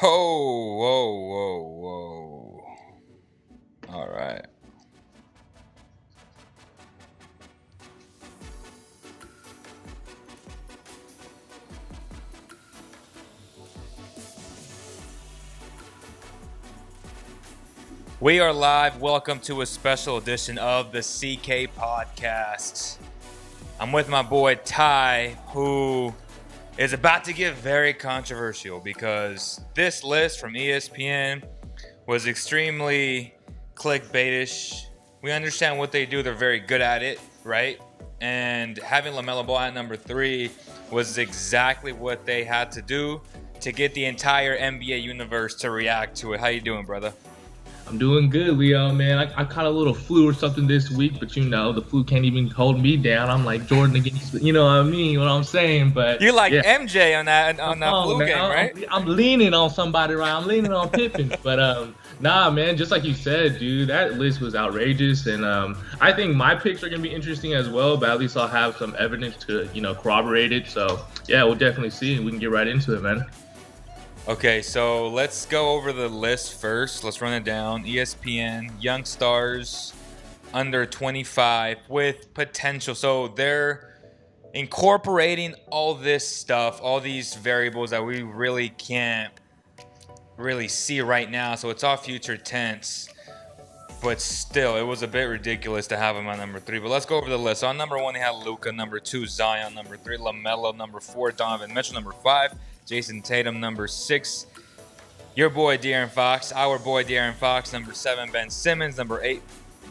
Oh, whoa, whoa, whoa. All right. We are live. Welcome to a special edition of the CK Podcast. I'm with my boy Ty, who is about to get very controversial because this list from ESPN was extremely clickbaitish. We understand what they do. They're very good at it, right? And having Lamela Ball at number 3 was exactly what they had to do to get the entire NBA universe to react to it. How you doing, brother? I'm doing good, Leo, man. I caught a little flu or something this week, but the flu can't even hold me down. I'm like Jordan against, you know what I mean? What I'm saying, but You're like yeah. MJ on that flu game, right? I'm leaning on somebody, right? I'm leaning on Pippen, but nah, man. Just like you said, dude, that list was outrageous, and I think my picks are gonna be interesting as well. But at least I'll have some evidence to, corroborate it. So yeah, we'll definitely see, and we can get right into it, man. Okay, so let's go over the list first. Let's run it down. ESPN, young stars under 25 with potential. So they're incorporating all this stuff, all these variables that we really can't really see right now. So it's all future tense. But still, it was a bit ridiculous to have him on number 3. But let's go over the list. On number 1, they had Luca. Number 2, Zion. Number 3, Lamela. Number 4, Donovan Mitchell. Number 5, Jason Tatum. Number 6, your boy Darren Fox. Our boy Darren Fox. Number 7, Ben Simmons. Number 8,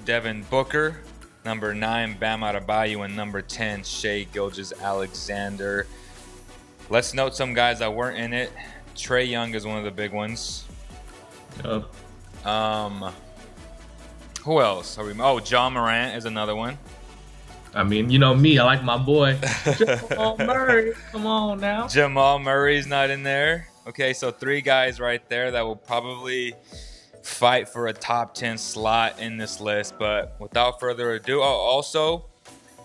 Devin Booker. Number 9, Bam Adebayo. And number 10, Shai Gilgeous-Alexander. Let's note some guys that weren't in it. Trae Young is one of the big ones. Who else are we? Oh, John Moran is another one. I mean, me, I like my boy Jamal Murray. Come on now. Jamal Murray's not in there. Okay, so 3 guys right there that will probably fight for a top 10 slot in this list. But without further ado, also,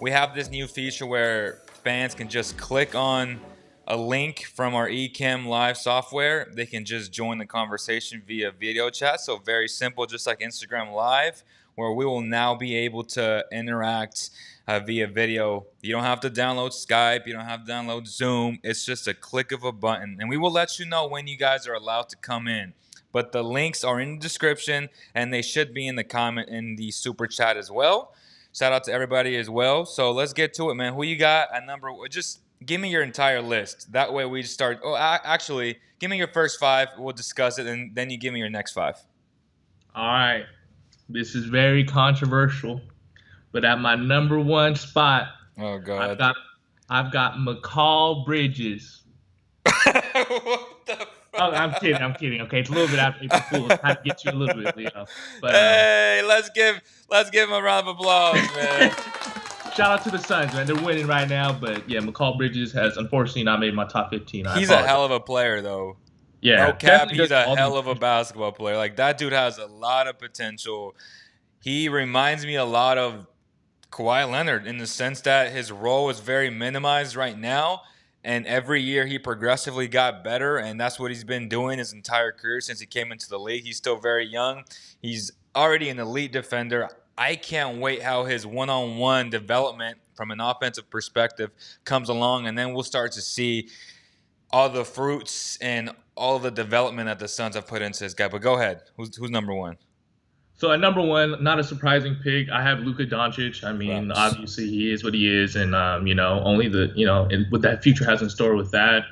we have this new feature where fans can just click on a link from our Ecamm Live software. They can just join the conversation via video chat. So very simple, just like Instagram Live, where we will now be able to interact via video. You don't have to download Skype. You don't have to download Zoom. It's just a click of a button. And we will let you know when you guys are allowed to come in. But the links are in the description, and they should be in the comment in the super chat as well. Shout out to everybody as well. So let's get to it, man. Who you got at number? Just give me your entire list. That way we start. Oh, actually, give me your first 5. We'll discuss it, and then you give me your next 5. All right. This is very controversial, but at my number 1 spot, oh god, I've got McCall Bridges. What the fuck? Oh, I'm kidding. Okay, it's a little bit after April Fool's. I had to get you a little bit, Leo. But hey, let's give him a round of applause, man. Shout out to the Suns, man. They're winning right now, but yeah, McCall Bridges has unfortunately not made my top 15. He's a hell of a player, though. Yeah, no cap, he's a hell of a basketball player. Like, that dude has a lot of potential. He reminds me a lot of Kawhi Leonard in the sense that his role is very minimized right now, and every year he progressively got better, and that's what he's been doing his entire career since he came into the league. He's still very young. He's already an elite defender. I can't wait how his one-on-one development from an offensive perspective comes along, and then we'll start to see all the fruits and all the development that the Suns have put into this guy. But go ahead. Who's number 1? So at number 1, not a surprising pick. I have Luca Doncic. I mean, obviously he is what he is, and only and what that future has in store with that.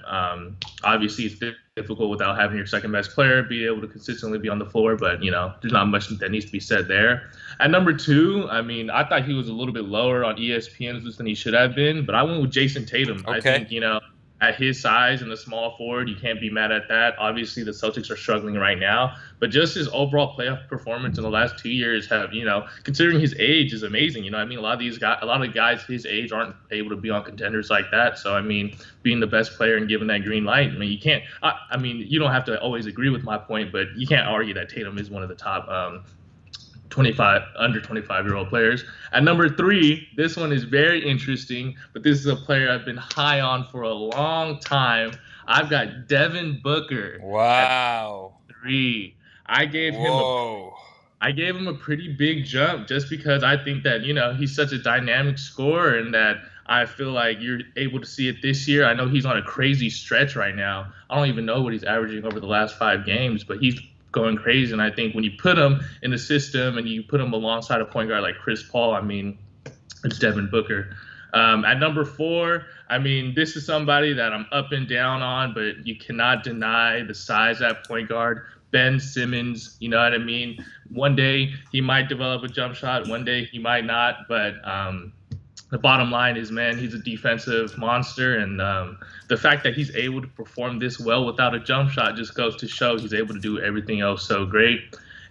Obviously it's difficult without having your second best player be able to consistently be on the floor, but there's not much that needs to be said there. At number 2, I mean, I thought he was a little bit lower on ESPN's list than he should have been, but I went with Jason Tatum. Okay. I think at his size and the small forward, you can't be mad at that. Obviously, the Celtics are struggling right now, but just his overall playoff performance in the last 2 years have, considering his age, is amazing. A lot of guys his age aren't able to be on contenders like that. So, I mean, being the best player and giving that green light, I mean, you can't. You don't have to always agree with my point, but you can't argue that Tatum is one of the top under 25-year-old players. At number 3, this one is very interesting, but this is a player I've been high on for a long time. I've got Devin Booker at Wow. 3. I gave him a Whoa. I gave him a pretty big jump just because I think that, he's such a dynamic scorer and that I feel like you're able to see it this year. I know he's on a crazy stretch right now. I don't even know what he's averaging over the last 5 games, but he's going crazy. And I think when you put him in the system and you put him alongside a point guard like Chris Paul, I mean, it's Devin Booker. At number 4, I mean, this is somebody that I'm up and down on, but you cannot deny the size at point guard. Ben Simmons, you know what I mean? One day he might develop a jump shot, one day he might not, but the bottom line is, man, he's a defensive monster, and the fact that he's able to perform this well without a jump shot just goes to show he's able to do everything else so great.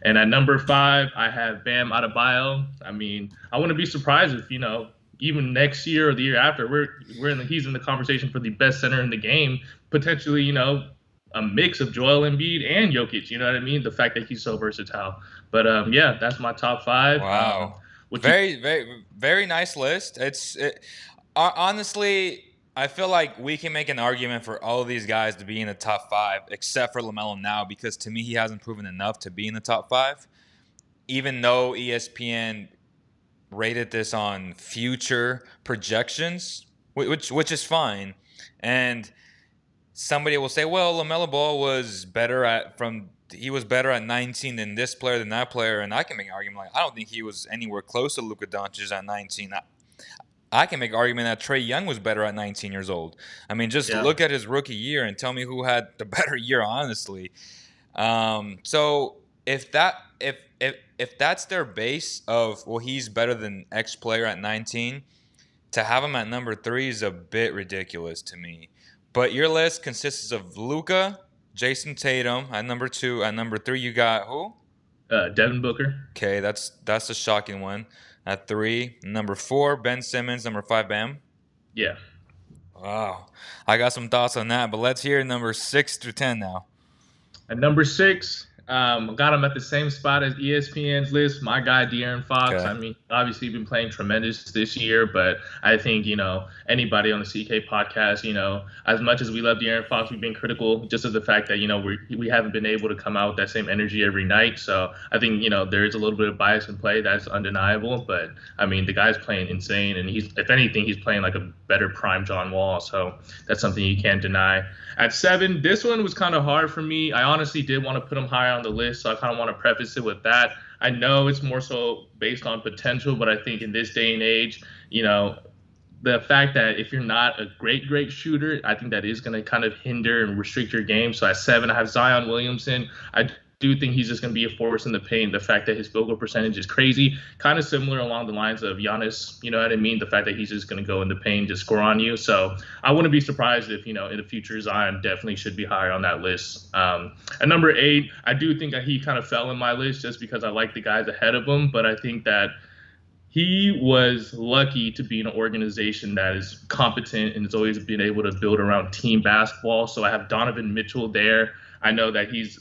And at number 5, I have Bam Adebayo. I mean, I wouldn't be surprised if, even next year or the year after, he's in the conversation for the best center in the game, potentially, a mix of Joel Embiid and Jokic. You know what I mean? The fact that he's so versatile. But yeah, that's my top 5. Wow. Very nice list. Honestly, I feel like we can make an argument for all of these guys to be in the top 5, except for LaMelo now, because to me he hasn't proven enough to be in the top 5. Even though ESPN rated this on future projections, which is fine, and somebody will say, well, Lamela Ball was better at 19 than this player than that player, and I can make an argument like I don't think he was anywhere close to Luca Doncic at 19. I can make an argument that Trae Young was better at 19 years old. I mean, just look at his rookie year and tell me who had the better year, honestly. So if that's their base of, well, he's better than X player at 19, to have him at number 3 is a bit ridiculous to me. But your list consists of Luka, Jason Tatum at number 2. At number 3, you got who? Devin Booker. Okay, that's a shocking one. At 3, number 4, Ben Simmons. Number 5, Bam. Yeah. Wow, I got some thoughts on that. But let's hear number 6 through 10 now. At number 6, got him at the same spot as ESPN's list. My guy, Darren Fox. Okay. I mean, obviously been playing tremendous this year, but I think, anybody on the CK podcast, as much as we love Darren Fox, we've been critical just of the fact that, we haven't been able to come out with that same energy every night. So I think, there is a little bit of bias in play. That's undeniable. But, I mean, the guy's playing insane, and if anything, he's playing like a better prime John Wall. So that's something you can't deny. At 7, this one was kind of hard for me. I honestly did want to put him higher on the list, so I kind of want to preface it with that. I know it's more so based on potential, but I think in this day and age, the fact that if you're not a great shooter, I think that is going to kind of hinder and restrict your game. So at 7, I have Zion Williamson. I do think he's just going to be a force in the paint. The fact that his field goal percentage is crazy, kind of similar along the lines of Giannis, you know what I mean? The fact that he's just going to go in the paint, just score on you. So I wouldn't be surprised if, in the future, Zion definitely should be higher on that list. At number 8, I do think that he kind of fell in my list just because I like the guys ahead of him, but I think that he was lucky to be in an organization that is competent and has always been able to build around team basketball. So I have Donovan Mitchell there. I know that he's,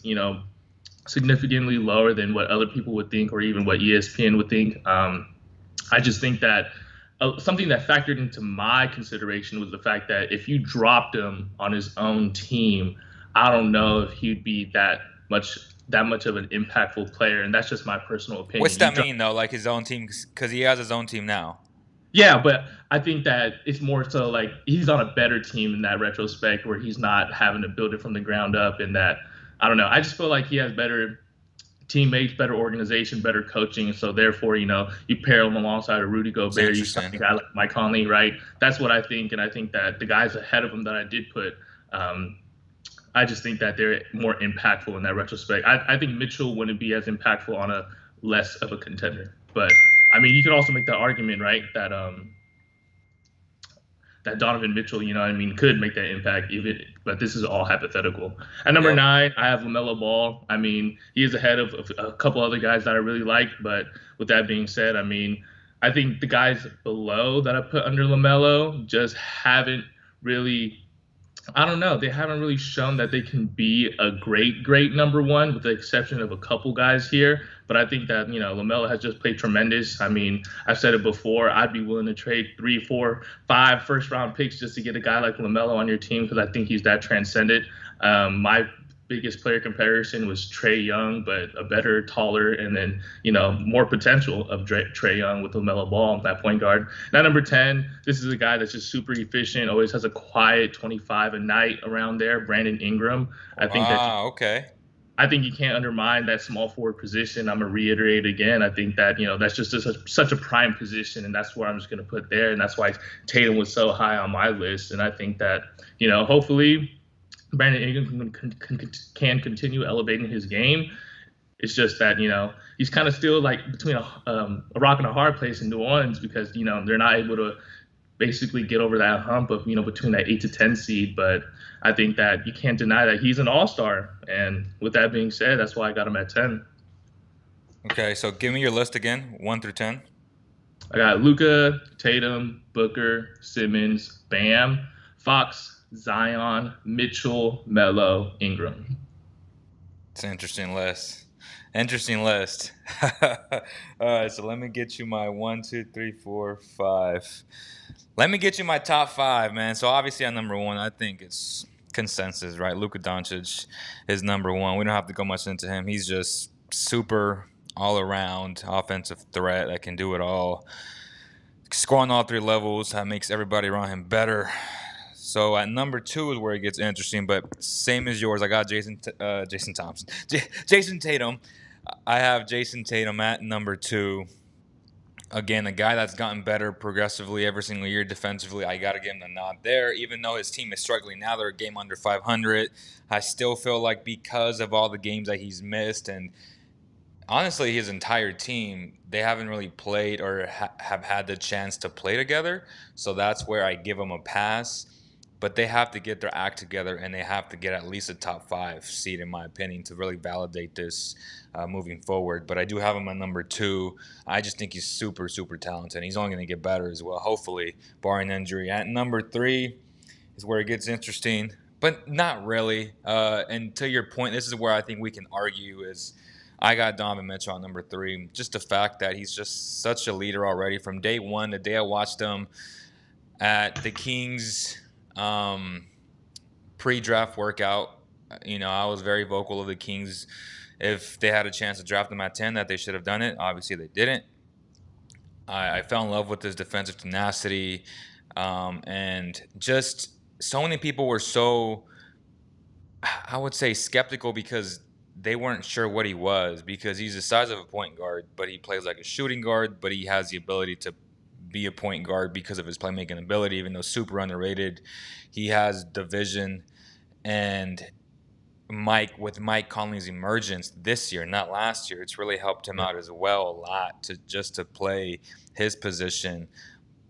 significantly lower than what other people would think or even what ESPN would think. I just think that something that factored into my consideration was the fact that if you dropped him on his own team, I don't know if he'd be that much of an impactful player, and that's just my personal opinion. What's that mean, though, like his own team? Because he has his own team now. Yeah, but I think that it's more so like he's on a better team in that retrospect where he's not having to build it from the ground up, and that I don't know. I just feel like he has better teammates, better organization, better coaching. And so therefore, you pair him alongside a Rudy Gobert, you sign a guy like Mike Conley, right? That's what I think. And I think that the guys ahead of him that I did put, I just think that they're more impactful in that retrospect. I think Mitchell wouldn't be as impactful on a less of a contender. But, I mean, you could also make the argument, right, that that Donovan Mitchell, could make that impact, but this is all hypothetical. At number 9, I have Lamela Ball. I mean, he is ahead of a couple other guys that I really like, but with that being said, I mean, I think the guys below that I put under LaMelo just haven't really, I don't know, they haven't really shown that they can be a great number 1, with the exception of a couple guys here. But I think that, Lamela has just played tremendous. I mean, I've said it before. I'd be willing to trade 3, 4, 5 first-round picks just to get a guy like Lamelo on your team because I think he's that transcendent. My biggest player comparison was Trae Young, but a better, taller, and then, more potential of Trae Young with Lamela Ball, that point guard. Now, number 10, this is a guy that's just super efficient, always has a quiet 25 a night around there, Brandon Ingram. Okay. I think you can't undermine that small forward position. I'm going to reiterate again. I think that, that's just such a prime position, and that's where I'm just going to put there. And that's why Tatum was so high on my list. And I think that, hopefully Brandon Ingram can continue elevating his game. It's just that, he's kind of still like between a rock and a hard place in New Orleans because, they're not able to basically get over that hump of, between that 8 to 10 seed. But I think that you can't deny that he's an all-star. And with that being said, that's why I got him at 10. Okay, so give me your list again, 1 through 10. I got Luca, Tatum, Booker, Simmons, Bam, Fox, Zion, Mitchell, Melo, Ingram. It's an interesting list. All right, so let me get you my 1, 2, 3, 4, 5. Let me get you my top 5, man. So obviously at number 1, I think it's consensus, right? Luca Doncic is number 1. We don't have to go much into him. He's just super all-around offensive threat that can do it all. Scoring all 3 levels, that makes everybody around him better. So at number 2 is where it gets interesting, but same as yours. I got Jason Tatum. I have Jason Tatum at number 2. Again, a guy that's gotten better progressively every single year defensively. I got to give him the nod there. Even though his team is struggling now, they're a game under 500. I still feel like because of all the games that he's missed and honestly his entire team, they haven't really played or have had the chance to play together. So that's where I give them a pass. But they have to get their act together, and they have to get at least a top 5 seed, in my opinion, to really validate this moving forward. But I do have him at number 2. I just think he's super, super talented. He's only going to get better as well, hopefully, barring injury. At number 3 is where it gets interesting, but not really. And to your point, this is where I think we can argue is I got Donovan Mitchell on number 3. Just the fact that he's just such a leader already. From day one, the day I watched him at the Kings pre-draft workout, I was very vocal of the Kings. If they had a chance to draft him at 10, that they should have done it. Obviously, they didn't. I fell in love with his defensive tenacity, and just so many people were so, I would say, skeptical because they weren't sure what he was, because he's the size of a point guard, but he plays like a shooting guard, but he has the ability to be a point guard because of his playmaking ability, even though super underrated. He has the vision, and Mike Conley's emergence this year, not last year, it's really helped him out as well a lot to play his position.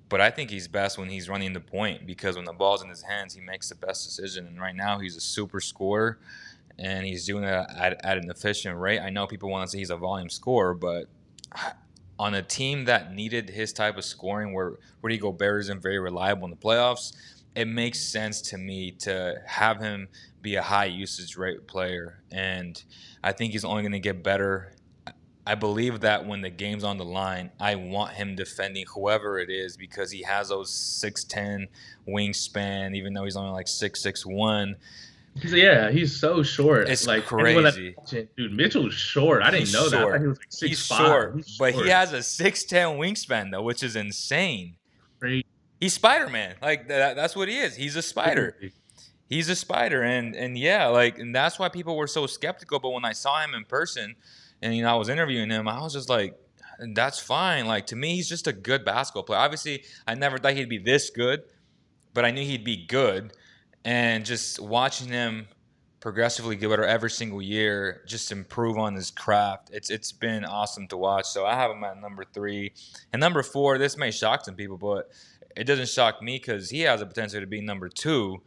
But I think he's best when he's running the point, because when the ball's in his hands, he makes the best decision. And right now he's a super scorer, and he's doing it at an efficient rate. I know people want to say he's a volume scorer, but on a team that needed his type of scoring, where Rudy Gobert isn't very reliable in the playoffs, it makes sense to me to have him be a high usage rate player. And I think he's only going to get better. I believe that when the game's on the line, I want him defending whoever it is, because he has those 6'10" wingspan, even though he's only like 6'1". Yeah, he's so short. It's like crazy. Dude, Mitchell's short. I didn't know that. I thought he was like 6'5". He's short, but he has a 6'10" wingspan, though, which is insane. Crazy. He's Spider-Man. Like, that's what he is. He's a spider. He's a spider. And yeah, and that's why people were so skeptical. But when I saw him in person and, I was interviewing him, I was just like, that's fine. Like, to me, he's just a good basketball player. Obviously, I never thought he'd be this good, but I knew he'd be good. And just watching him progressively get better every single year, just improve on his craft, it's been awesome to watch. So I have him at number 3. And number 4, this may shock some people, but it doesn't shock me because he has the potential to be number 2.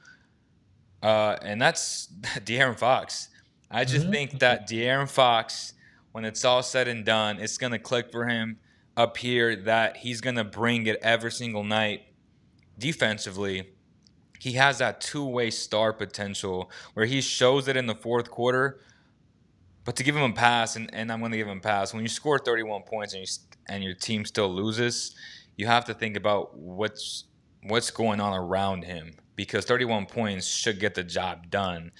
And that's Darren Fox. I just think that Darren Fox, when it's all said and done, it's going to click for him up here, that he's going to bring it every single night defensively. He has that two-way star potential where he shows it in the fourth quarter, But to give him a pass, and I'm going to give him a pass, when you score 31 points and your team still loses, you have to think about what's going on around him, because 31 points should get the job done.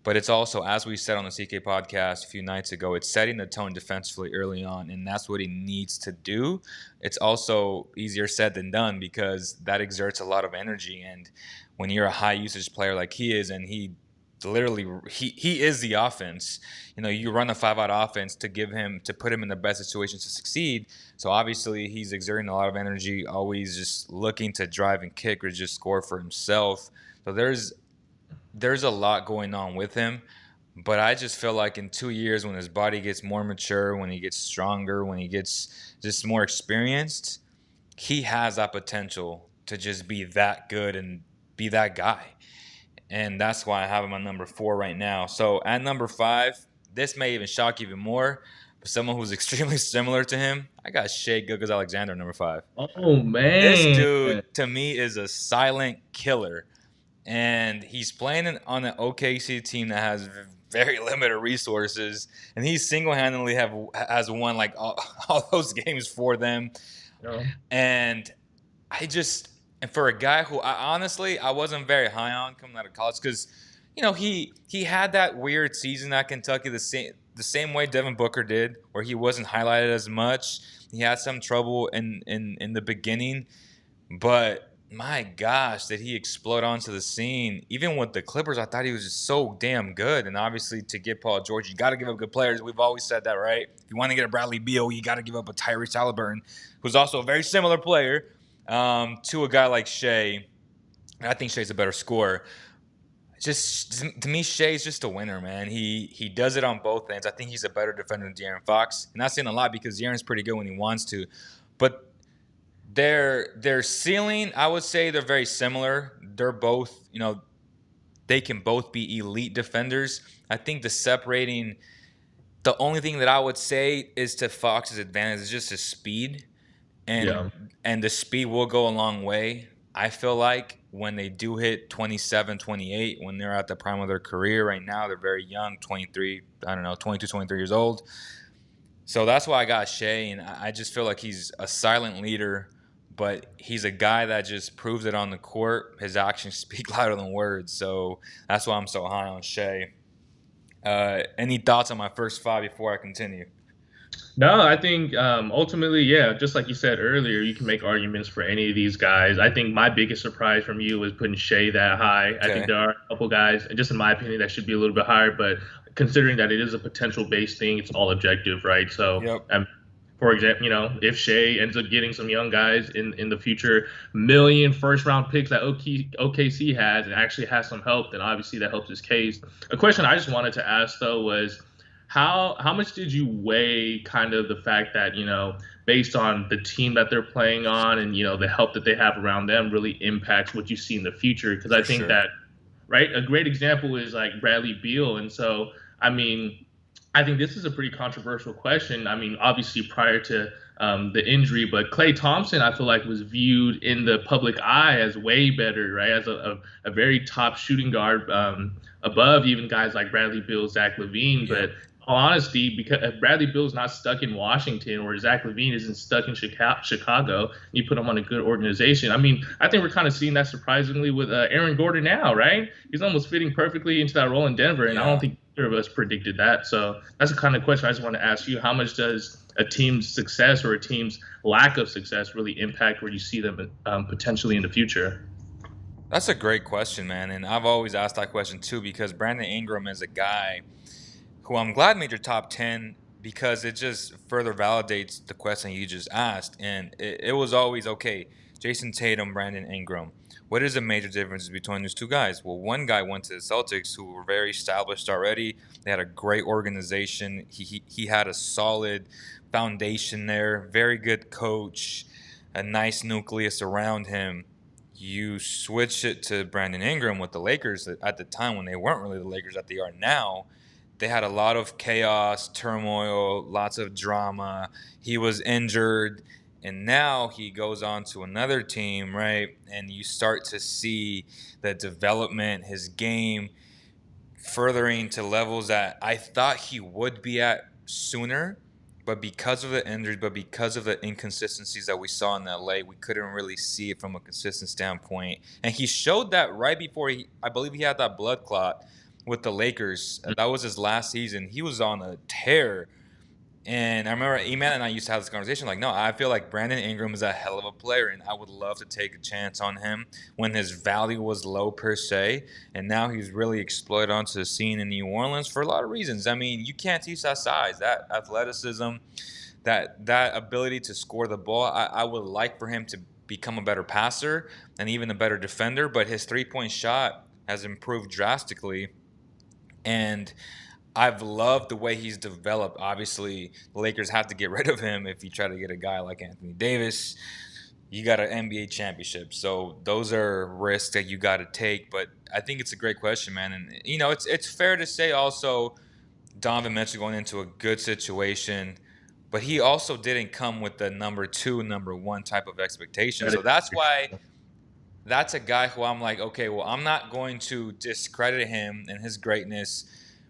But it's also, as we said on the CK podcast a few nights ago, it's setting the tone defensively early on, and that's what he needs to do. It's also easier said than done because that exerts a lot of energy. And when you're a high usage player like he is, and he is the offense. You run a 5-out offense to put him in the best situation to succeed. So obviously he's exerting a lot of energy, always just looking to drive and kick or just score for himself. So there's a lot going on with him. But I just feel like in 2 years, when his body gets more mature, when he gets stronger, when he gets just more experienced, he has that potential to just be that good and be that guy. And that's why I have him on number 4 right now. So at number 5, this may even shock you even more, but someone who's extremely similar to him, I got Shai Gilgeous-Alexander, number 5. Oh This man. dude, to me, is a silent killer. And he's playing on an OKC team that has very limited resources, and he single-handedly has won like all those games for them. No. And and for a guy who I wasn't very high on coming out of college, because he had that weird season at Kentucky, the same way Devin Booker did, where he wasn't highlighted as much. He had some trouble in the beginning, but my gosh, did he explode onto the scene. Even with the Clippers, I thought he was just so damn good. And obviously, to get Paul George, you got to give up good players. We've always said that, right? If you want to get a Bradley Beal, you got to give up a Tyrese Halliburton, who's also a very similar player to a guy like Shai. And I think Shai's a better scorer. Just to me, Shai's just a winner, man. He does it on both ends. I think he's a better defender than Darren Fox. And that's saying a lot because Darren's pretty good when he wants to. But their ceiling, I would say they're very similar. They're both, they can both be elite defenders. I think the only thing that I would say is to Fox's advantage is just his speed. And the speed will go a long way. I feel like when they do hit 27, 28, when they're at the prime of their career right now, they're very young, 23, 22, 23 years old. So that's why I got Shai, and I just feel like he's a silent leader, but he's a guy that just proves it on the court. His actions speak louder than words, so that's why I'm so high on Shai. Any thoughts on my first 5 before I continue? No, I think ultimately, yeah, just like you said earlier, you can make arguments for any of these guys. I think my biggest surprise from you was putting Shai that high. Okay. I think there are a couple guys, and just in my opinion, that should be a little bit higher. But considering that it is a potential-based thing, it's all objective, right? So, yep. For example, if Shai ends up getting some young guys in the future, million first-round picks that OKC has, and actually has some help, then obviously that helps his case. A question I just wanted to ask, though, was how much did you weigh kind of the fact that, based on the team that they're playing on and, the help that they have around them really impacts what you see in the future? Because I think that, right, a great example is like Bradley Beal. And so, I think this is a pretty controversial question. Obviously prior to the injury, but Klay Thompson, I feel like, was viewed in the public eye as way better, right, as a very top shooting guard, above even guys like Bradley Beal, Zach LaVine. Yeah. But all honesty, because if Bradley Beal's not stuck in Washington or Zach LaVine isn't stuck in Chicago, you put him on a good organization. I think we're kind of seeing that surprisingly with Aaron Gordon now, right? He's almost fitting perfectly into that role in Denver, and I don't think either of us predicted that. So that's the kind of question I just want to ask you. How much does a team's success or a team's lack of success really impact where you see them potentially in the future? That's a great question, man. And I've always asked that question too, because Brandon Ingram is a guy who I'm glad made your top 10, because it just further validates the question you just asked. And it was always, okay, Jason Tatum, Brandon Ingram. What is the major difference between these two guys? Well, one guy went to the Celtics, who were very established already. They had a great organization. He had a solid foundation there, very good coach, a nice nucleus around him. You switch it to Brandon Ingram with the Lakers at the time when they weren't really the Lakers that they are now. They had a lot of chaos, turmoil, lots of drama. He was injured, and now he goes on to another team, right? And you start to see the development, his game furthering to levels that I thought he would be at sooner. But because of the injuries, but because of the inconsistencies that we saw in LA, we couldn't really see it from a consistent standpoint. And he showed that right before I believe he had that blood clot with the Lakers. That was his last season. He was on a tear. And I remember Eman and I used to have this conversation like, no, I feel like Brandon Ingram is a hell of a player, and I would love to take a chance on him when his value was low per se. And now he's really exploded onto the scene in New Orleans for a lot of reasons. I mean, you can't teach that size, that athleticism, that ability to score the ball. I would like for him to become a better passer and even a better defender, but his three-point shot has improved drastically. And I've loved the way he's developed. Obviously, the Lakers have to get rid of him if you try to get a guy like Anthony Davis. You got an NBA championship. So those are risks that you got to take. But I think it's a great question, man. And, it's fair to say also Donovan Mitchell going into a good situation. But he also didn't come with the number 2, number 1 type of expectation. So that's why that's a guy who I'm like, okay, well, I'm not going to discredit him and his greatness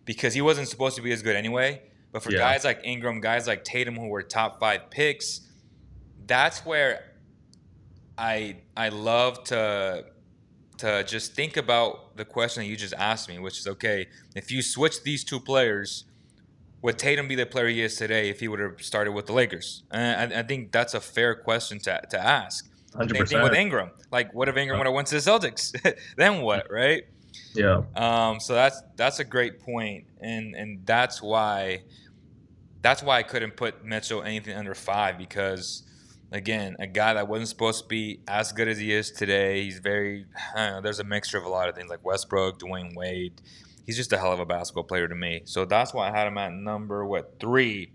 because he wasn't supposed to be as good anyway. But for guys like Ingram, guys like Tatum who were top 5 picks, that's where I love to just think about the question that you just asked me, which is, okay, if you switch these 2 players, would Tatum be the player he is today if he would have started with the Lakers? And I think that's a fair question to ask. 100%. Same thing with Ingram. Like, what if Ingram would have went to the Celtics? Then what, right? Yeah. So that's a great point, and that's why I couldn't put Mitchell anything under 5 because, again, a guy that wasn't supposed to be as good as he is today. He's very there's a mixture of a lot of things like Westbrook, Dwayne Wade. He's just a hell of a basketball player to me. So that's why I had him at number 3.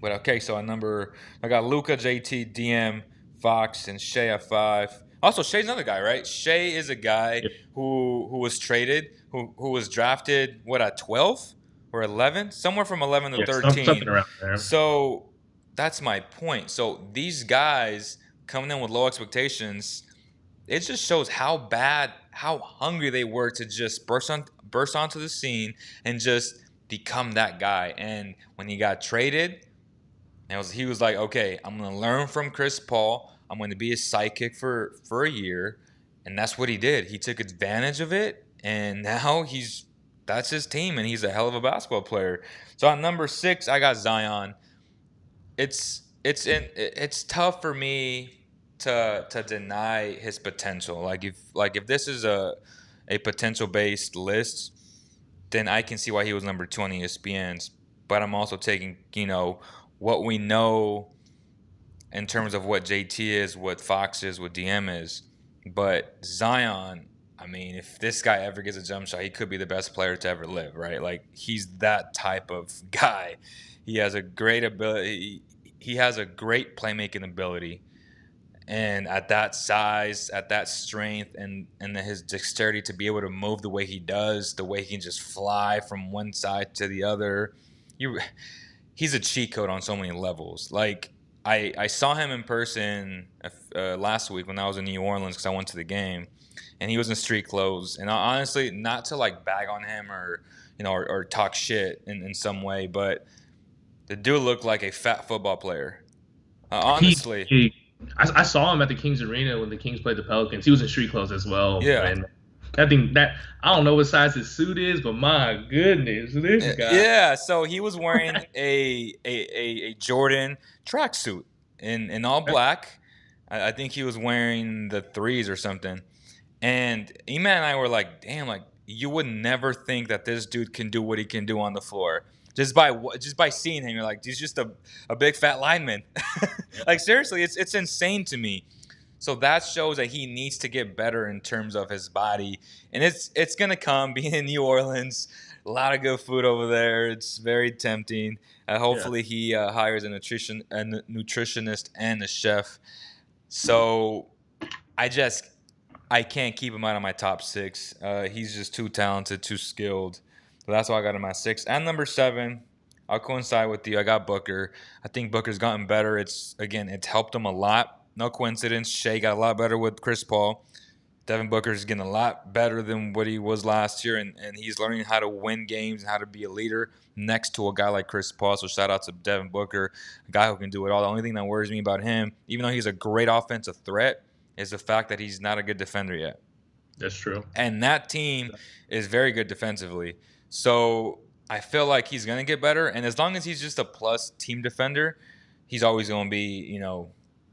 But okay, so I got Luca, JT, DM, Fox, and Shea at 5. Also, Shea's another guy, right? Shea is a guy who was traded, who was drafted, at 12 or 11? Somewhere from 11 to 13. Something around there. So that's my point. So these guys coming in with low expectations, it just shows how hungry they were to just burst onto the scene and just become that guy. And when he got traded, he was like, okay, I'm going to learn from Chris Paul. I'm going to be his sidekick for a year. And that's what he did. He took advantage of it. And now that's his team, and he's a hell of a basketball player. So at number 6, I got Zion. It's tough for me to deny his potential. Like if this is a potential based list, then I can see why he was number 2 on ESPN's. But I'm also taking, what we know in terms of what JT is, what Fox is, what DM is. But Zion, I mean, if this guy ever gets a jump shot, he could be the best player to ever live, right? Like, he's that type of guy. He has a great ability. He has a great playmaking ability. And at that size, at that strength, and his dexterity to be able to move the way he does, the way he can just fly from one side to the other, he's a cheat code on so many levels. Like, I saw him in person last week when I was in New Orleans because I went to the game, and he was in street clothes. And honestly, not to like bag on him or talk shit in some way, but the dude looked like a fat football player. Honestly, I saw him at the Kings Arena when the Kings played the Pelicans. He was in street clothes as well. Yeah. And I think that I don't know what size his suit is, but my goodness, this guy. Yeah, so he was wearing a Jordan tracksuit in all black. I think he was wearing the 3s or something. And Eman and I were like, damn, like you would never think that this dude can do what he can do on the floor. Just by seeing him, you're like, he's just a big fat lineman. Like seriously, it's insane to me. So that shows that he needs to get better in terms of his body, and it's gonna come. Being in New Orleans, a lot of good food over there. It's very tempting. Hopefully, he hires a nutritionist and a chef. So I can't keep him out of my top 6. He's just too talented, too skilled. So that's why I got him at 6. And number 7, I'll coincide with you. I got Booker. I think Booker's gotten better. It's helped him a lot. No coincidence. Shea got a lot better with Chris Paul. Devin Booker is getting a lot better than what he was last year, and he's learning how to win games and how to be a leader next to a guy like Chris Paul. So shout out to Devin Booker, a guy who can do it all. The only thing that worries me about him, even though he's a great offensive threat, is the fact that he's not a good defender yet. That's true. And that team is very good defensively. So I feel like he's going to get better. And as long as he's just a plus team defender, he's always going to be,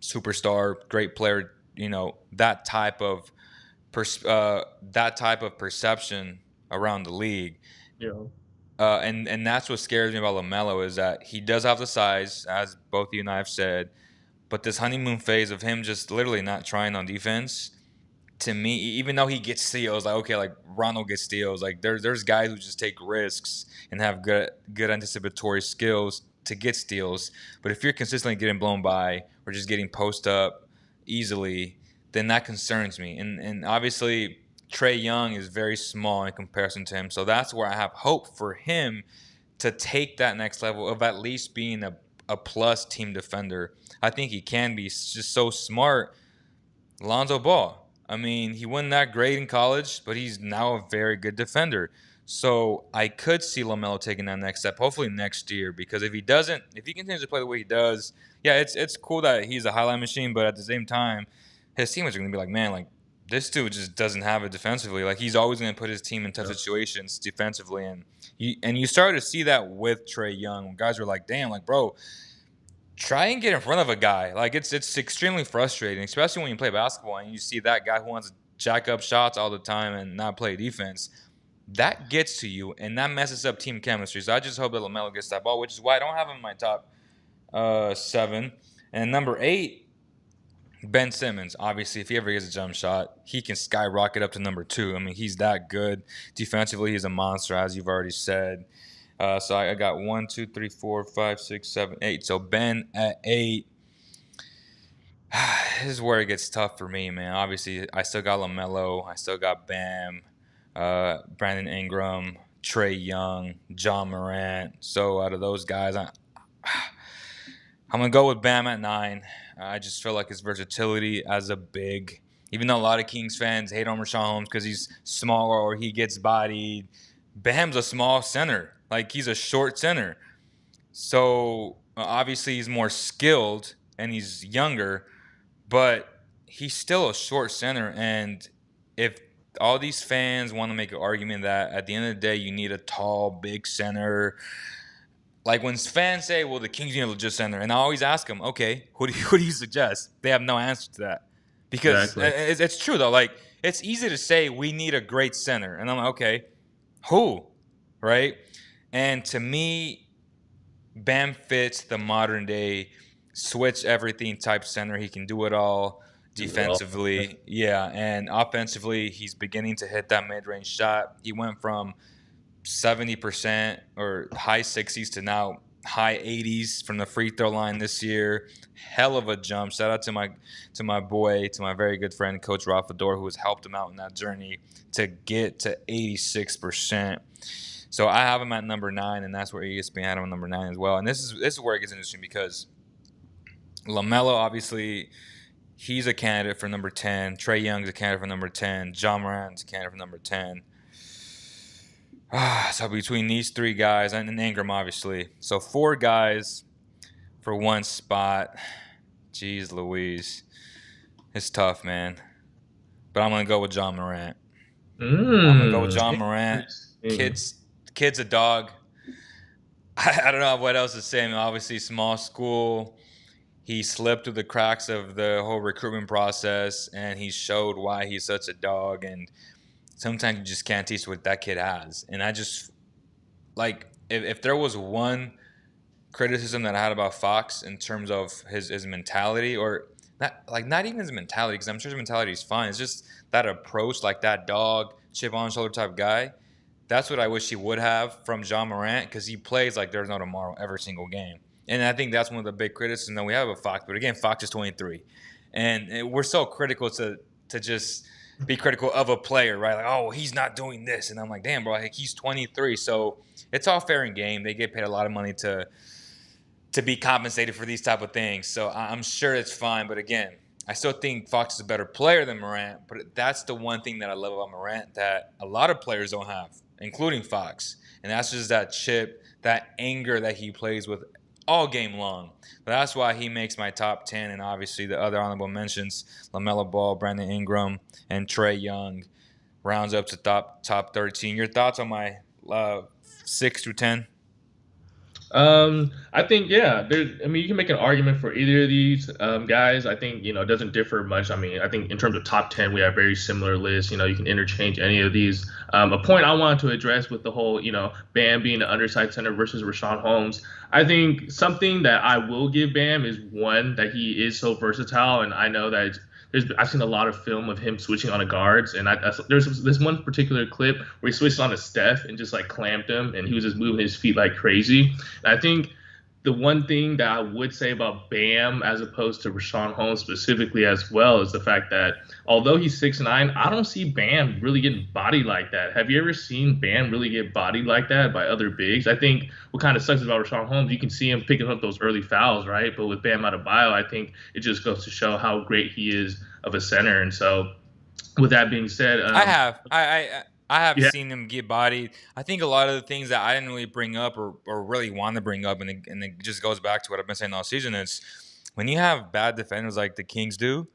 superstar, great player, that type of perception around the league. Yeah. And that's what scares me about LaMelo is that he does have the size, as both you and I have said, but this honeymoon phase of him just literally not trying on defense, to me, even though he gets steals, like okay, like Ronald gets steals, like there's guys who just take risks and have good anticipatory skills to get steals. But if you're consistently getting blown by or just getting post up easily, then that concerns me. And obviously Trae Young is very small in comparison to him, so that's where I have hope for him to take that next level of at least being a plus team defender. I think he can be just so smart. Lonzo Ball. I mean, he wasn't that great in college, but he's now a very good defender. So I could see LaMelo taking that next step, hopefully next year, because if he continues to play the way he does, yeah, it's cool that he's a highlight machine, but at the same time, his teammates are going to be like, man, like, this dude just doesn't have it defensively. Like, he's always going to put his team in tough situations defensively, and you started to see that with Trae Young when guys were like, damn, like, bro, try and get in front of a guy. Like, it's extremely frustrating, especially when you play basketball and you see that guy who wants to jack up shots all the time and not play defense. That gets to you, and that messes up team chemistry. So I just hope that LaMelo gets that ball, which is why I don't have him in my top 7. And number 8, Ben Simmons. Obviously, if he ever gets a jump shot, he can skyrocket up to number 2. I mean, he's that good. Defensively, he's a monster, as you've already said. So I got 1, 2, 3, 4, 5, 6, 7, 8. So Ben at 8. This is where it gets tough for me, man. Obviously, I still got LaMelo. I still got Bam, Brandon Ingram, Trae Young, John Morant. So out of those guys, I'm going to go with Bam at 9. I just feel like his versatility as a big, even though a lot of Kings fans hate on Rashawn Holmes because he's smaller or he gets bodied, Bam's a small center. Like, he's a short center. So obviously he's more skilled and he's younger, but he's still a short center. And if all these fans want to make an argument that at the end of the day you need a tall, big center, like when fans say, well, the Kings need a legit center, and I always ask them, okay, who do you suggest? They have no answer to that. Because it's true, though. Like, it's easy to say we need a great center. And I'm like, okay, who? Right? And to me, Bam fits the modern day switch everything type center. He can do it all defensively. Yeah, and offensively, he's beginning to hit that mid-range shot. He went from 70% or high 60s to now high 80s from the free throw line this year. Hell of a jump. Shout out to my boy, to my very good friend, Coach Rafa Dor, who has helped him out in that journey to get to 86%. So I have him at number 9, and that's where ESPN had him at number 9 as well. And this is where it gets interesting because LaMelo, obviously, he's a candidate for number 10. Trae Young's a candidate for number 10. John Moran's a candidate for number 10. So between these 3 guys, and Ingram, obviously. So 4 guys for one spot. Jeez Louise. It's tough, man. But I'm going to go with John Morant. I'm going to go with John Morant. Kid's a dog. I don't know what else to say. I mean, obviously, small school. He slipped through the cracks of the whole recruitment process, and he showed why he's such a dog. And sometimes you just can't teach what that kid has. And I just, like, if there was one criticism that I had about Fox in terms of his mentality, or not even his mentality, because I'm sure his mentality is fine. It's just that approach, like that dog, chip on shoulder type guy. That's what I wish he would have from John Morant, because he plays like there's no tomorrow every single game. And I think that's one of the big criticisms that we have of Fox. But again, Fox is 23. And we're so critical to just be critical of a player, right? Like, oh, he's not doing this. And I'm like, damn, bro, like, he's 23. So it's all fair in game. They get paid a lot of money to be compensated for these type of things. So I'm sure it's fine. But again, I still think Fox is a better player than Morant, but that's the one thing that I love about Morant that a lot of players don't have, including Fox. And that's just that chip, that anger that he plays with all game long. But that's why he makes my top 10, and obviously the other honorable mentions, Lamela Ball, Brandon Ingram, and Trae Young, rounds up to top 13. Your thoughts on my 6 through 10? I think yeah. I mean, you can make an argument for either of these guys. I think it doesn't differ much. I mean, I think in terms of top 10, we have very similar lists. You can interchange any of these. A point I wanted to address with the whole Bam being the underside center versus Rashawn Holmes. I think something that I will give Bam is one that he is so versatile, and I know that I've seen a lot of film of him switching on the guards, and there's this one particular clip where he switched on to Steph and just like clamped him, and he was just moving his feet like crazy. And I think the one thing that I would say about Bam as opposed to Rashawn Holmes specifically as well is the fact that although he's 6'9", I don't see Bam really getting bodied like that. Have you ever seen Bam really get bodied like that by other bigs? I think what kind of sucks about Rashawn Holmes, you can see him picking up those early fouls, right? But with Bam Adebayo, I think it just goes to show how great he is of a center. And so with that being said, I have seen him get bodied. I think a lot of the things that I didn't really bring up or really want to bring up, and it just goes back to what I've been saying all season, is when you have bad defenders like the Kings do,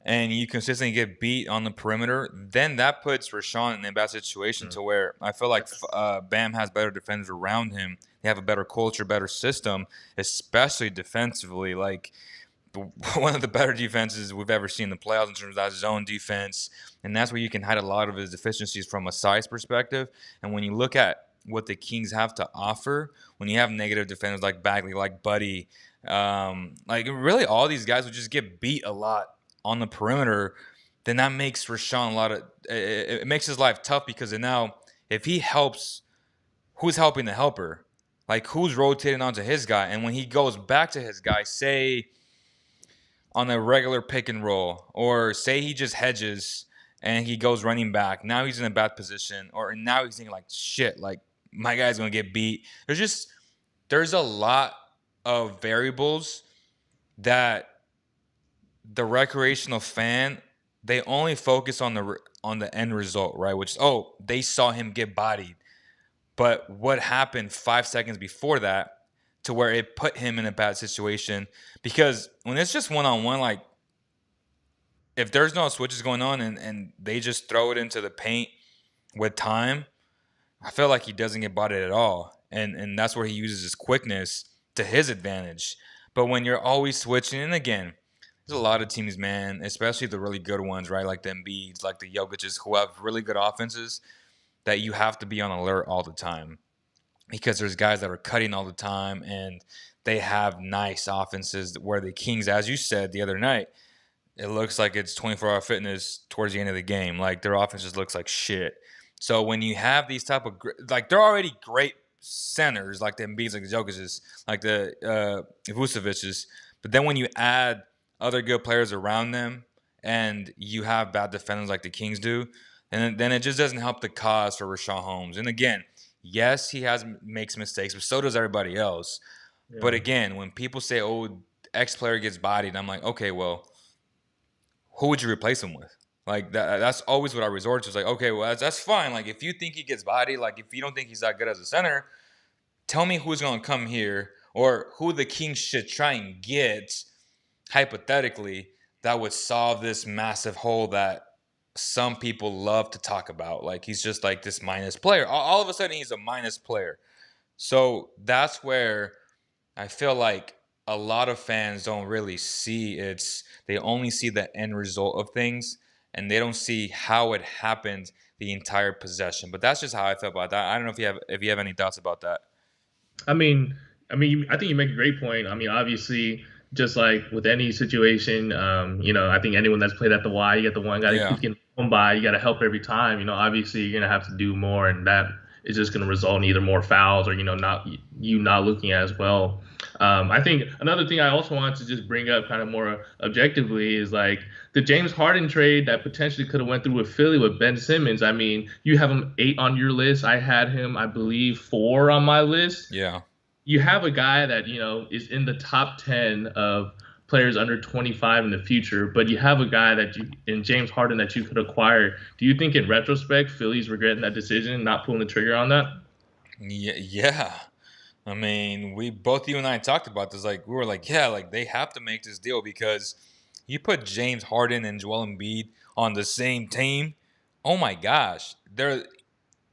and you consistently get beat on the perimeter, then that puts Rashawn in a bad situation to where I feel like Bam has better defenders around him. They have a better culture, better system, especially defensively. Like, one of the better defenses we've ever seen in the playoffs in terms of that zone defense. And that's where you can hide a lot of his deficiencies from a size perspective. And when you look at what the Kings have to offer, when you have negative defenders like Bagley, like Buddy, like really all these guys would just get beat a lot on the perimeter, then that makes Rashawn it makes his life tough, because now if he helps, who's helping the helper? Like, who's rotating onto his guy? And when he goes back to his guy, say on a regular pick and roll, or say he just hedges and he goes running back, now he's in a bad position, or now he's thinking like, shit, like my guy's gonna get beat. There's a lot of variables that the recreational fan, they only focus on the end result, right? Which is, they saw him get bodied, but what happened 5 seconds before that to where it put him in a bad situation? Because when it's just one-on-one, like if there's no switches going on and they just throw it into the paint with time, I feel like he doesn't get bodied at all. And that's where he uses his quickness to his advantage. But when you're always switching, and again, there's a lot of teams, man, especially the really good ones, right? Like the Embiids, like the Jokic's, who have really good offenses, that you have to be on alert all the time. Because there's guys that are cutting all the time, and they have nice offenses where the Kings, as you said the other night, it looks like it's 24-hour fitness towards the end of the game. Like, their offense just looks like shit. So when you have these type of like, they're already great centers, like the Embiids, like the Jokic's, like the Vucevic's. But then when you add other good players around them, and you have bad defenders like the Kings do, and then it just doesn't help the cause for Rashawn Holmes. And again, yes, he makes mistakes, but so does everybody else. Yeah. But again, when people say, X player gets bodied, I'm like, okay, well, who would you replace him with? Like, that's always what I resort to. It's like, okay, well, that's fine. Like, if you think he gets bodied, like, if you don't think he's that good as a center, tell me who's going to come here, or who the Kings should try and get, hypothetically, that would solve this massive hole that some people love to talk about. Like, he's just like this minus player. All of a sudden, he's a minus player. So that's where I feel like a lot of fans don't really see they only see the end result of things, and they don't see how it happened the entire possession. But that's just how I feel about that. I don't know if you have any thoughts about that. I think you make a great point. I mean, obviously, just like with any situation, I think anyone that's played at the Y, you get the one guy who's getting home by, you got to help every time. Obviously you're gonna have to do more, and that is just gonna result in either more fouls or not looking as well. I think another thing I also wanted to just bring up kind of more objectively is like the James Harden trade that potentially could have went through with Philly with Ben Simmons. I mean, you have him 8 on your list. I had him, I believe, 4 on my list. Yeah. You have a guy that, is in the top 10 of players under 25 in the future, but you have a guy in James Harden that you could acquire. Do you think in retrospect, Philly's regretting that decision, not pulling the trigger on that? Yeah. I mean, both you and I talked about this. Like, we were like, yeah, like they have to make this deal because you put James Harden and Joel Embiid on the same team. Oh my gosh,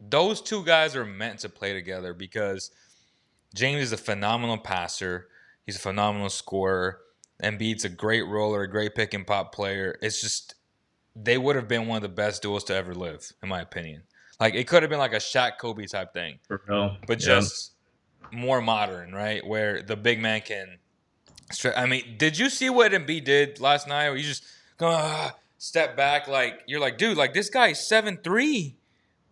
those two guys are meant to play together because James is a phenomenal passer. He's a phenomenal scorer. Embiid's a great roller, a great pick and pop player. It's just they would have been one of the best duels to ever live, in my opinion. Like it could have been like a Shaq Kobe type thing, For real. but just more modern, right? Where the big man can. I mean, did you see what Embiid did last night? Where you just step back, like you're like, dude, like this guy's 7'3".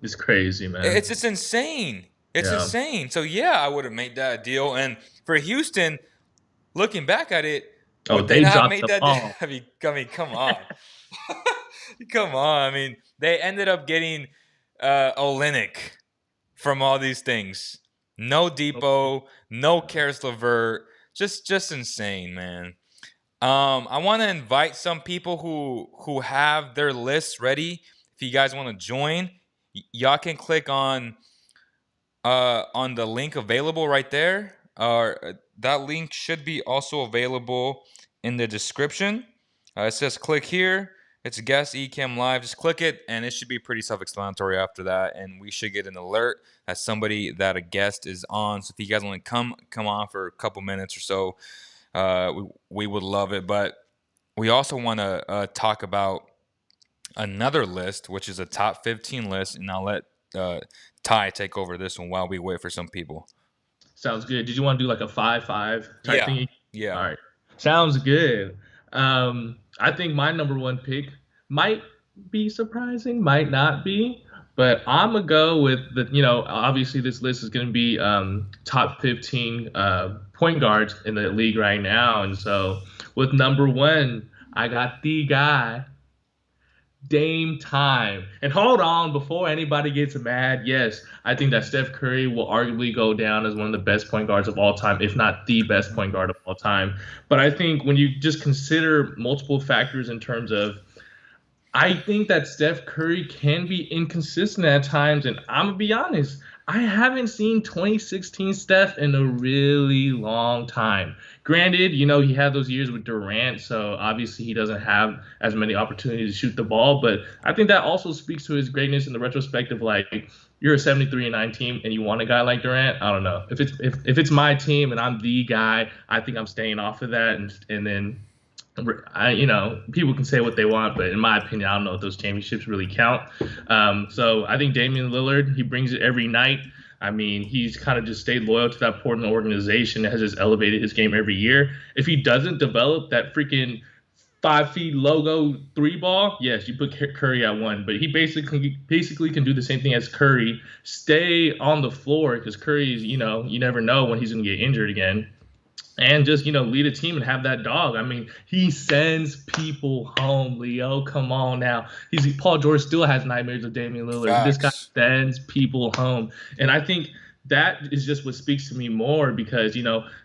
It's crazy, man. It's insane. It's insane. So yeah, I would have made that deal. And for Houston, looking back at it, they not made that deal? I mean, come on, come on. I mean, they ended up getting Olynyk from all these things. No Depot, no Karis LeVert. Just insane, man. I want to invite some people who have their lists ready. If you guys want to join, y'all can click on the link available right there. That link should be also available in the description. It says click here. It's Guest Ecamm Live. Just click it, and it should be pretty self-explanatory after that. And we should get an alert that a guest is on. So if you guys want to come on for a couple minutes or so, we would love it. But we also want to talk about another list, which is a top 15 list, and I'll let Ty take over this one while we wait for some people. Sounds good. Did you want to do like a 5-5 type thing? Yeah. All right. Sounds good. I think my number one pick might be surprising, might not be, but I'm going to go with obviously this list is going to be top 15 point guards in the league right now. And so with number one, I got the guy, Dame Time. And hold on, before anybody gets mad, yes, I think that Steph Curry will arguably go down as one of the best point guards of all time, if not the best point guard of all time. But I think when you just consider multiple factors in terms of, I think that Steph Curry can be inconsistent at times. And I'm going to be honest, I haven't seen 2016 Steph in a really long time. Granted, he had those years with Durant, so obviously he doesn't have as many opportunities to shoot the ball. But I think that also speaks to his greatness in the retrospect of, like, you're a 73-9 team and you want a guy like Durant. I don't know. If it's my team and I'm the guy, I think I'm staying off of that. And then, people can say what they want, but in my opinion, I don't know if those championships really count. So I think Damian Lillard, he brings it every night. I mean, he's kind of just stayed loyal to that Portland organization that has just elevated his game every year. If he doesn't develop that freaking 5 feet logo 3 ball, yes, you put Curry at 1. But he basically can do the same thing as Curry, stay on the floor because Curry's, you never know when he's going to get injured again. And just, lead a team and have that dog. I mean, he sends people home, Leo. Come on now. Paul George still has nightmares of Damian Lillard. Facts. This guy sends people home. And I think that is just what speaks to me more because,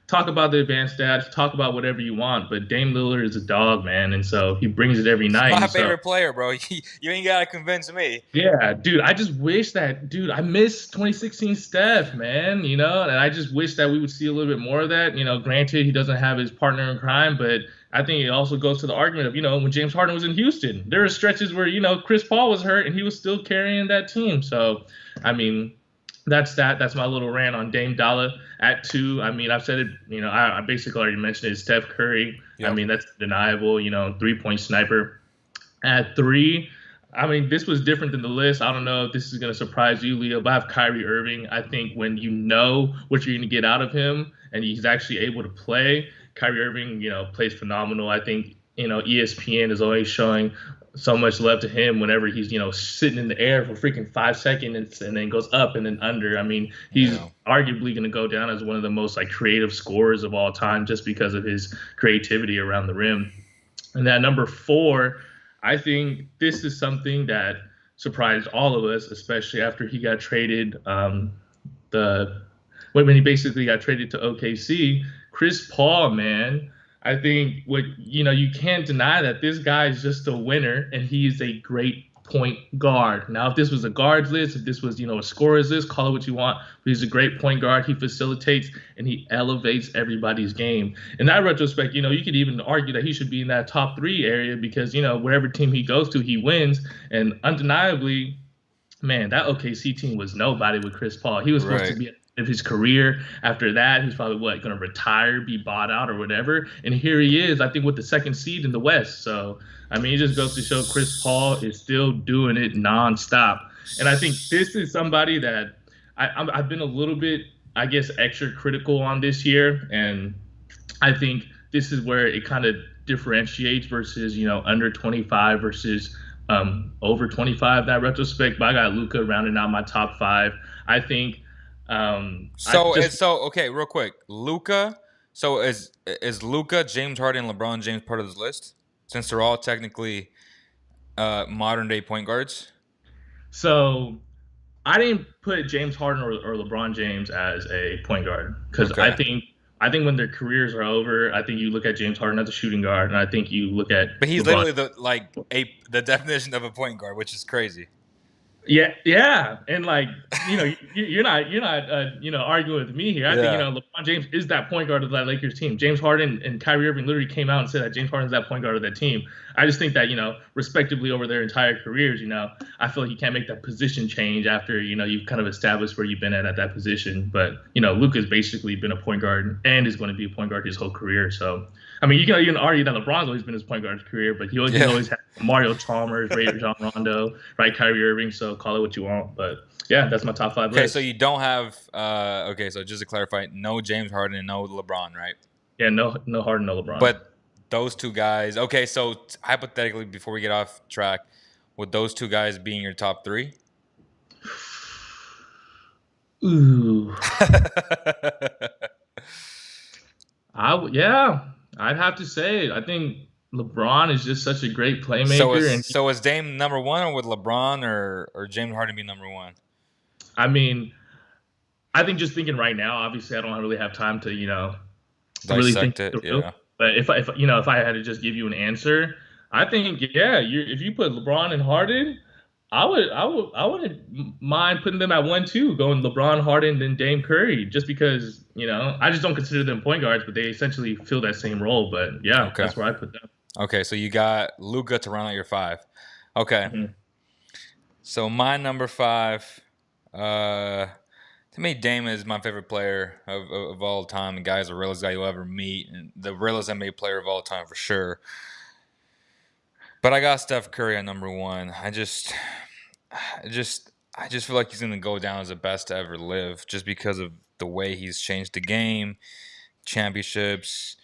talk about the advanced stats, talk about whatever you want, but Dame Lillard is a dog, man. And so he brings it every night. My favorite player, bro. You ain't got to convince me. Yeah, dude, I just wish that, I miss 2016 Steph, man, and I just wish that we would see a little bit more of that. Granted, he doesn't have his partner in crime, but I think it also goes to the argument of, when James Harden was in Houston, there were stretches where, Chris Paul was hurt and he was still carrying that team. So, I mean, that's that. That's my little rant on Dame Dollar at 2. I mean, I've said it, I basically already mentioned it. Steph Curry. Yep. I mean, that's undeniable, 3-point sniper. At 3, I mean, this was different than the list. I don't know if this is going to surprise you, Leo, but I have Kyrie Irving. I think when you know what you're going to get out of him and he's actually able to play, Kyrie Irving, plays phenomenal. I think, ESPN is always showing so much love to him whenever he's, sitting in the air for freaking 5 seconds and then goes up and then under. I mean, he's arguably going to go down as one of the most creative scorers of all time just because of his creativity around the rim. And that number 4, I think this is something that surprised all of us, especially after he got traded. When he basically got traded to OKC, Chris Paul, man. I think what you can't deny that this guy is just a winner, and he is a great point guard. Now, if this was a guards list, if this was a scorers list, call it what you want. But he's a great point guard. He facilitates and he elevates everybody's game. In that retrospect, you could even argue that he should be in that top three area because wherever team he goes to, he wins. And undeniably, man, that OKC team was nobody with Chris Paul. He was supposed to Right. be at the end of his career. After that, he's probably going to retire, be bought out, or whatever. And here he is, I think, with the second seed in the West. So, I mean, it just goes to show Chris Paul is still doing it nonstop. And I think this is somebody that I've been a little bit, I guess, extra critical on this year. And I think this is where it kind of differentiates versus, under 25 versus over 25 that retrospect. But I got Luka rounding out my top five. I think. Okay, real quick, Luca. So is Luca, James Harden, and LeBron James part of this list? Since they're all technically modern day point guards. So I didn't put James Harden or LeBron James as a point guard because Okay. I think when their careers are over, I think you look at James Harden as a shooting guard, and I think you look at But he's LeBron. literally the definition of a point guard, which is crazy. Yeah, and you're not arguing with me here. I think Yeah. LeBron James is that point guard of that Lakers team. James Harden and Kyrie Irving literally came out and said that James Harden is that point guard of that team. I just think that respectively over their entire careers, I feel like you can't make that position change after you've kind of established where you've been at that position. But Luka's basically been a point guard and is going to be a point guard his whole career. So I mean, you can even argue that LeBron's always been his point guard's career, but he's always had Mario Chalmers, Rajon Rondo, right, Kyrie Irving. So call it what you want, but yeah, that's my top five Okay, list. so you don't have so just to clarify, no James Harden and no LeBron, right? Yeah, no Harden, no LeBron. But those two guys. Okay, so hypothetically, before we get off track, would those two guys be in your top three? Ooh, yeah, I'd have to say it. I think LeBron is just such a great playmaker, So is Dame number one, or would LeBron or James Harden be number one? I mean, I think just thinking right now, obviously, I don't really have time to really think Dissect it, through. yeah. But if I had to just give you an answer, I think if you put LeBron and Harden, I wouldn't mind putting them at 1-2, going LeBron, Harden, then Dame Curry, just because I just don't consider them point guards, but they essentially fill that same role. But yeah, Okay. that's where I put them. Okay, so you got Luka to round out your five. Okay. Mhm. So my number five, to me, Dame is my favorite player of all time. The guy's the realest guy you'll ever meet, and the realest NBA player of all time for sure. But I got Steph Curry at number one. I just feel like he's gonna go down as the best to ever live, just because of the way he's changed the game, championships,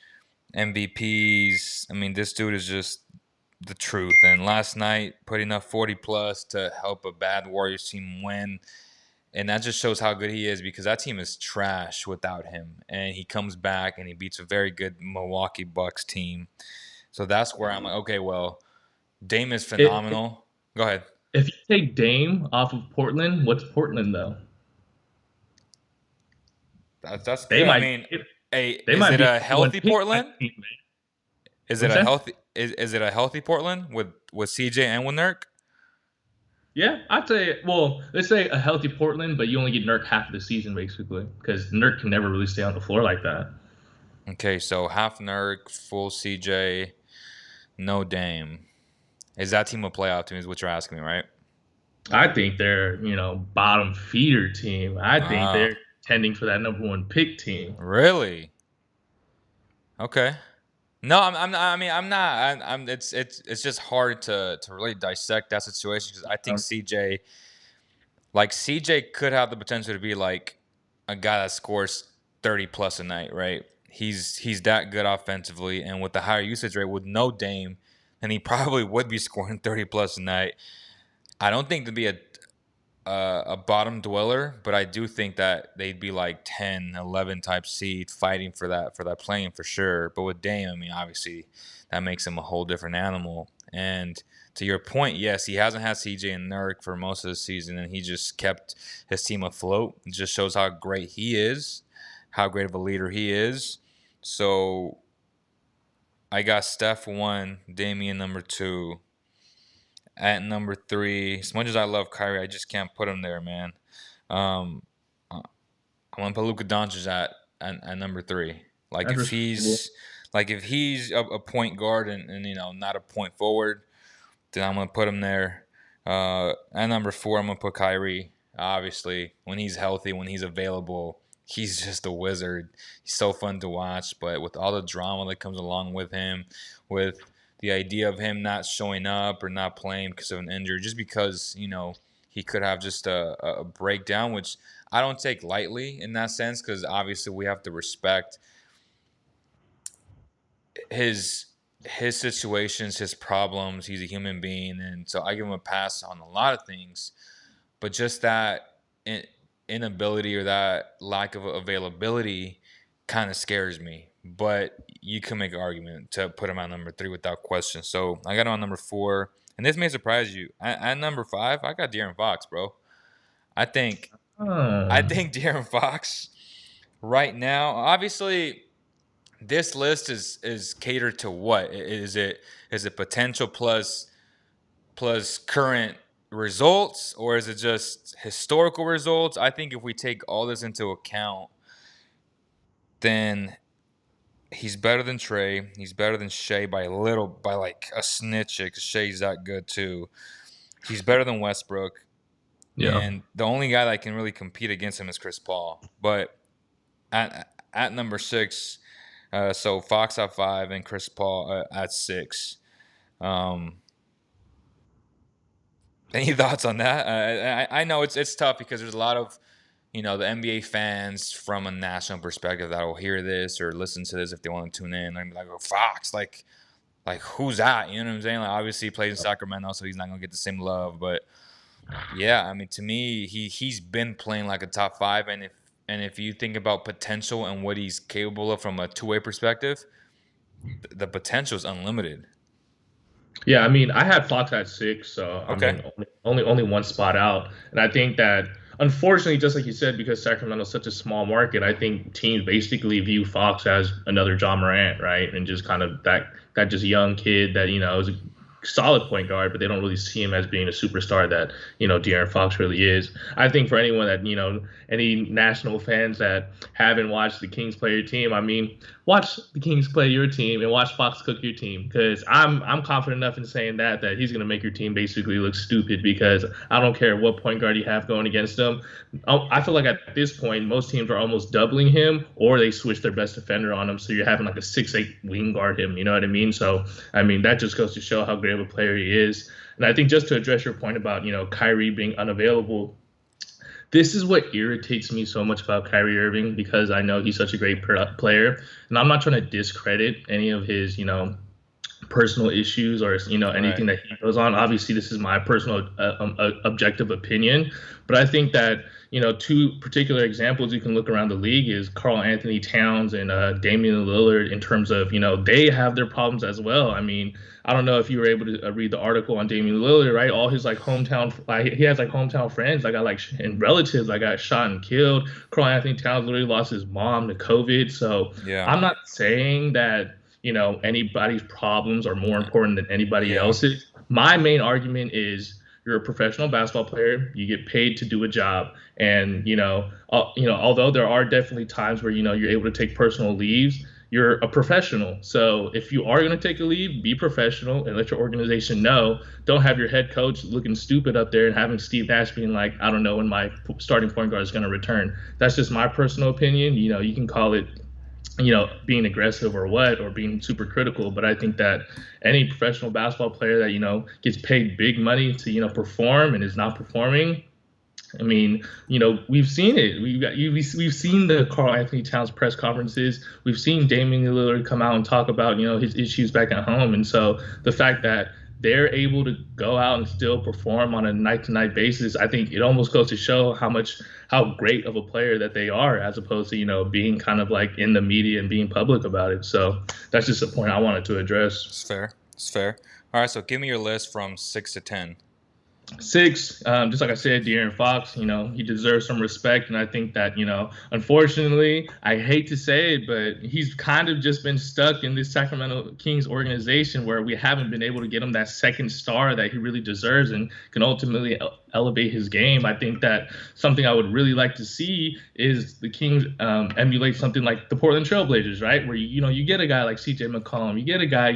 MVPs. I mean, this dude is just the truth. And last night, putting up 40 plus to help a bad Warriors team win. And that just shows how good he is, because that team is trash without him. And he comes back and he beats a very good Milwaukee Bucks team. So that's where I'm like, okay, well, Dame is phenomenal. Go ahead. If you take Dame off of Portland, what's Portland though? That's They good. I might. mean, They is might it be a healthy Portland? Is it What's a that? healthy? Is it a healthy Portland with CJ and with Nurk? Yeah, I'd say. Well, let's say a healthy Portland, but you only get Nurk half of the season basically, because Nurk can never really stay on the floor like that. Okay, so half Nurk, full CJ, no Dame. Is that team a playoff team? Is what you're asking me, right? I think they're bottom feeder team. I think Ah, they're tending for that number one pick team. really? Okay. No, I mean, I'm not. I'm. It's just hard to really dissect that situation, because I think Um, CJ could have the potential to be like a guy that scores 30 plus a night, right? He's that good offensively, and with the higher usage rate with no Dame, and he probably would be scoring 30 plus a night. I don't think to be a bottom dweller, but I do think that they'd be like 10, 11 type seed fighting for that playing for sure. But with Dame, I mean, obviously that makes him a whole different animal. And to your point, yes, he hasn't had CJ and Nurk for most of the season, and he just kept his team afloat. It just shows how great he is, how great of a leader he is. So I got Steph 1, Damian number 2. At number 3, as much as I love Kyrie, I just can't put him there, man. Um, I'm gonna put Luca Doncic at number 3. Like That's if respectable. he's a point guard and not a point forward, then I'm gonna put him there. At number 4, I'm gonna put Kyrie. Obviously, when he's healthy, when he's available, he's just a wizard. He's so fun to watch. But with all the drama that comes along with him, with the idea of him not showing up or not playing because of an injury, just because he could have just a breakdown, which I don't take lightly in that sense, because obviously we have to respect his his situations, his problems. He's a human being, and so I give him a pass on a lot of things. But just that inability or that lack of availability kind of scares me. But you can make an argument to put him at number 3 without question. So I got him on number 4, and this may surprise you. At number 5, I got Darren Fox, bro. I think I Oh, think Darren Fox right now, obviously this list is catered to what? Is it potential plus current results, or is it just historical results? I think if we take all this into account, then he's better than Trey. He's better than Shea by like a snitch, because Shea's that good too. He's better than Westbrook, yeah. and the only guy that can really compete against him is Chris Paul. But at number 6, so Fox at 5 and Chris Paul at 6. Um, any thoughts on that? I know it's tough because there's a lot of the NBA fans from a national perspective that will hear this or listen to this if they want to tune in. They're gonna be like, "Oh, Fox, like who's that?" You know what I'm saying? Like obviously he plays in Sacramento, so he's not gonna get the same love. But yeah, I mean, to me, he's been playing like a top 5, and if you think about potential and what he's capable of from a two-way perspective, the potential is unlimited. Yeah, I mean, I had Fox at 6, so I Okay. mean, only one spot out, and I think that unfortunately, just like you said, because Sacramento's such a small market, I think teams basically view Fox as another John Morant, right, and just kind of that just young kid that is a solid point guard, but they don't really see him as being a superstar that De'Aaron Fox really is. I think for anyone that any national fans that haven't watched the Kings play your team, I mean, watch the Kings play your team and watch Fox cook your team, because I'm confident enough in saying that he's going to make your team basically look stupid, because I don't care what point guard you have going against him. I feel like at this point most teams are almost doubling him, or they switch their best defender on him, so you're having like a 6'8" wing guard him. You know what I mean? So I mean that just goes to show how great of a player he is. And I think just to address your point about Kyrie being unavailable, this is what irritates me so much about Kyrie Irving, because I know he's such a great player, and I'm not trying to discredit any of his, personal issues or Right. anything that he goes on. Obviously, this is my personal objective opinion, but I think that two particular examples you can look around the league is Karl Anthony Towns and Damian Lillard, in terms of they have their problems as well. I mean, I don't know if you were able to read the article on Damian Lillard, right? All his like hometown, like he has like hometown friends that got like and relatives that got shot and killed. Karl Anthony Towns literally lost his mom to COVID. So Yeah. I'm not saying that anybody's problems are more important than anybody Yeah. else's. My main argument is you're a professional basketball player. You get paid to do a job, and although there are definitely times where you're able to take personal leaves, you're a professional. So if you are going to take a leave, be professional and let your organization know. Don't have your head coach looking stupid up there and having Steve Nash being like, I don't know when my starting point guard is going to return. That's just my personal opinion. You can call it being aggressive or what, or being super critical. But I think that any professional basketball player that, gets paid big money to, perform and is not performing. I mean, we've seen it. We've seen the Karl Anthony Towns press conferences. We've seen Damian Lillard come out and talk about, his issues back at home. And so the fact that they're able to go out and still perform on a night to night basis, I think it almost goes to show how great of a player that they are, as opposed to, being kind of like in the media and being public about it. So that's just a point I wanted to address. It's fair. It's fair. All right, so give me your list from 6 to 10. 6, just like I said, Darren Fox, he deserves some respect. And I think that, unfortunately, I hate to say it, but he's kind of just been stuck in this Sacramento Kings organization where we haven't been able to get him that second star that he really deserves and can ultimately elevate his game. I think that something I would really like to see is the Kings emulate something like the Portland Trailblazers, right? Where, you get a guy like CJ McCollum, you get a guy,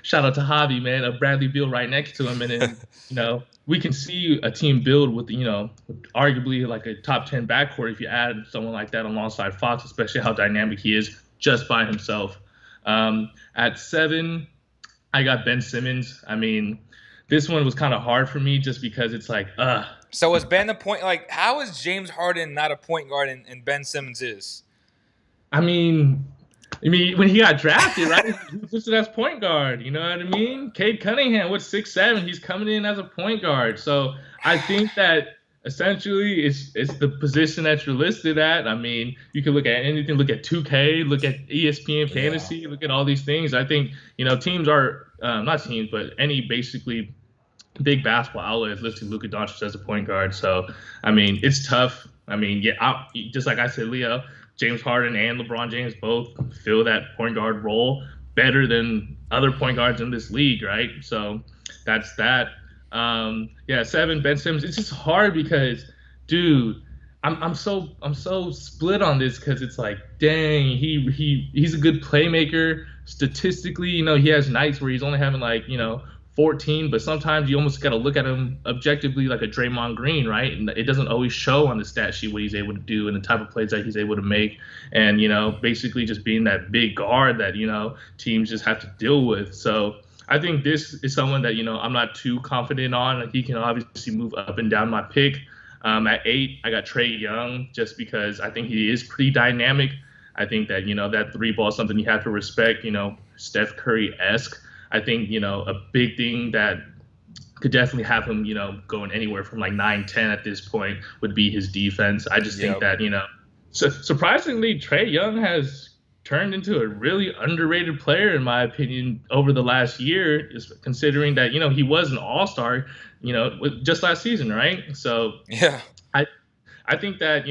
shout out to Javi, man, a Bradley Beal right next to him. And then, we can see a team build with, arguably like a top 10 backcourt if you add someone like that alongside Fox, especially how dynamic he is just by himself. At 7, I got Ben Simmons. I mean, this one was kind of hard for me just because it's like, So is Ben the point? Like, how is James Harden not a point guard and Ben Simmons is? I mean, when he got drafted, right, he was listed as point guard. You know what I mean? Cade Cunningham, what's 6'7", he's coming in as a point guard. So I think that essentially it's the position that you're listed at. I mean, you can look at anything, look at 2K, look at ESPN Fantasy, look at all these things. I think, teams are, not teams, but any basically big basketball outlet is listing Luca Doncic as a point guard. So, I mean, it's tough. I mean, just like I said, Leo, James Harden and LeBron James both fill that point guard role better than other point guards in this league, right? So that's that. 7, Ben Simmons. It's just hard because, dude, I'm so split on this because it's like, dang, he's a good playmaker. Statistically, he has nights where he's only having 14, but sometimes you almost got to look at him objectively like a Draymond Green, right? And it doesn't always show on the stat sheet what he's able to do and the type of plays that he's able to make. And, basically just being that big guard that, teams just have to deal with. So I think this is someone that, I'm not too confident on. He can obviously move up and down my pick. At 8, I got Trae Young just because I think he is pretty dynamic. I think that, that 3 ball is something you have to respect, Steph Curry-esque. I think, a big thing that could definitely have him, going anywhere from 9-10 at this point would be his defense. I just think that, surprisingly, Trae Young has turned into a really underrated player, in my opinion, over the last year, just considering that, he was an all-star, just last season, right? So yeah, I think that,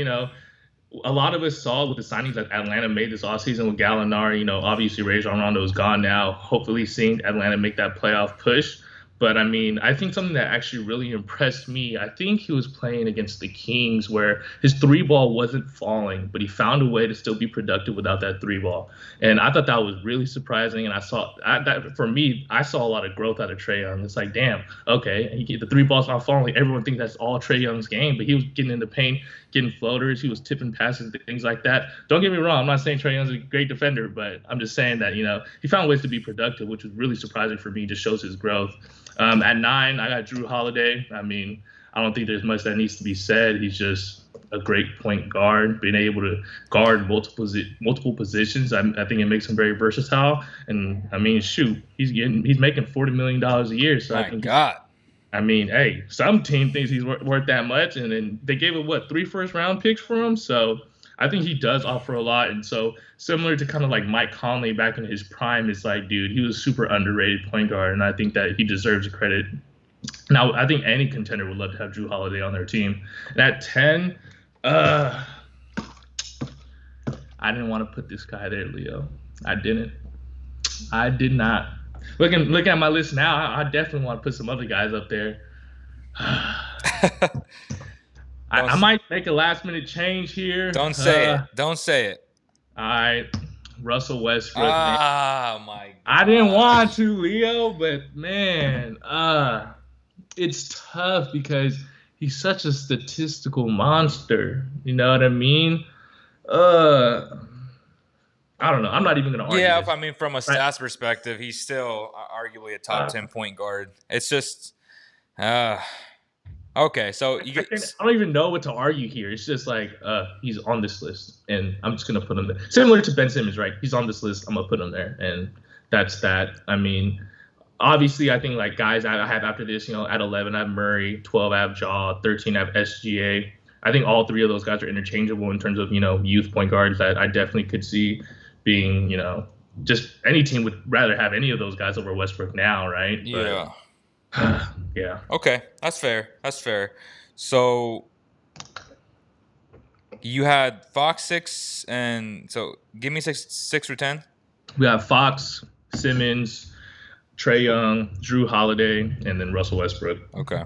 a lot of us saw with the signings that Atlanta made this offseason with Gallinari, obviously Rajon Rondo is gone now, hopefully seeing Atlanta make that playoff push. But, I mean, I think something that actually really impressed me, I think he was playing against the Kings where his 3-ball wasn't falling, but he found a way to still be productive without that 3-ball. And I thought that was really surprising. And I saw that for me, I saw a lot of growth out of Trae Young. It's like, damn, okay, the 3-ball's not falling. Everyone thinks that's all Trae Young's game, but he was getting in the paint, getting floaters. He was tipping passes, things like that. Don't get me wrong. I'm not saying Trae Young's a great defender, but I'm just saying that, he found ways to be productive, which was really surprising for me. Just shows his growth. At 9, I got Drew Holiday. I mean, I don't think there's much that needs to be said. He's just a great point guard, being able to guard multiple positions. I think it makes him very versatile. And I mean, shoot, he's making $40 million a year. So my God. I mean, hey, some team thinks he's worth that much, and then they gave him 3 first-round picks for him. So I think he does offer a lot. And so similar to kind of like Mike Conley back in his prime, it's like, dude, he was super underrated point guard, and I think that he deserves the credit. Now, I think any contender would love to have Drew Holiday on their team. And at 10, I didn't want to put this guy there, Leo. I did not. Looking at my list now, I definitely want to put some other guys up there. I might make a last-minute change here. Don't say it. Don't say it. All right. Russell Westbrook. Oh, my God. I didn't want to, Leo, but, man, it's tough because he's such a statistical monster. You know what I mean? I don't know. I'm not even going to argue. Yeah, this. I mean, from a stats perspective, he's still arguably a top 10 point guard. It's just okay, so I don't even know what to argue here. It's just like he's on this list, and I'm just gonna put him there. Similar to Ben Simmons, right? He's on this list. I'm gonna put him there, and that's that. I mean, obviously, I think like guys I have after this, at 11 I have Murray, 12 I have Ja, 13 I have SGA. I think all 3 of those guys are interchangeable in terms of youth point guards that I definitely could see being just any team would rather have any of those guys over Westbrook now, right? Yeah. But, Yeah. Okay, that's fair. That's fair. So you had Fox 6, and so give me six or 10. We have Fox, Simmons, Trey Young, Drew Holiday, and then Russell Westbrook. Okay.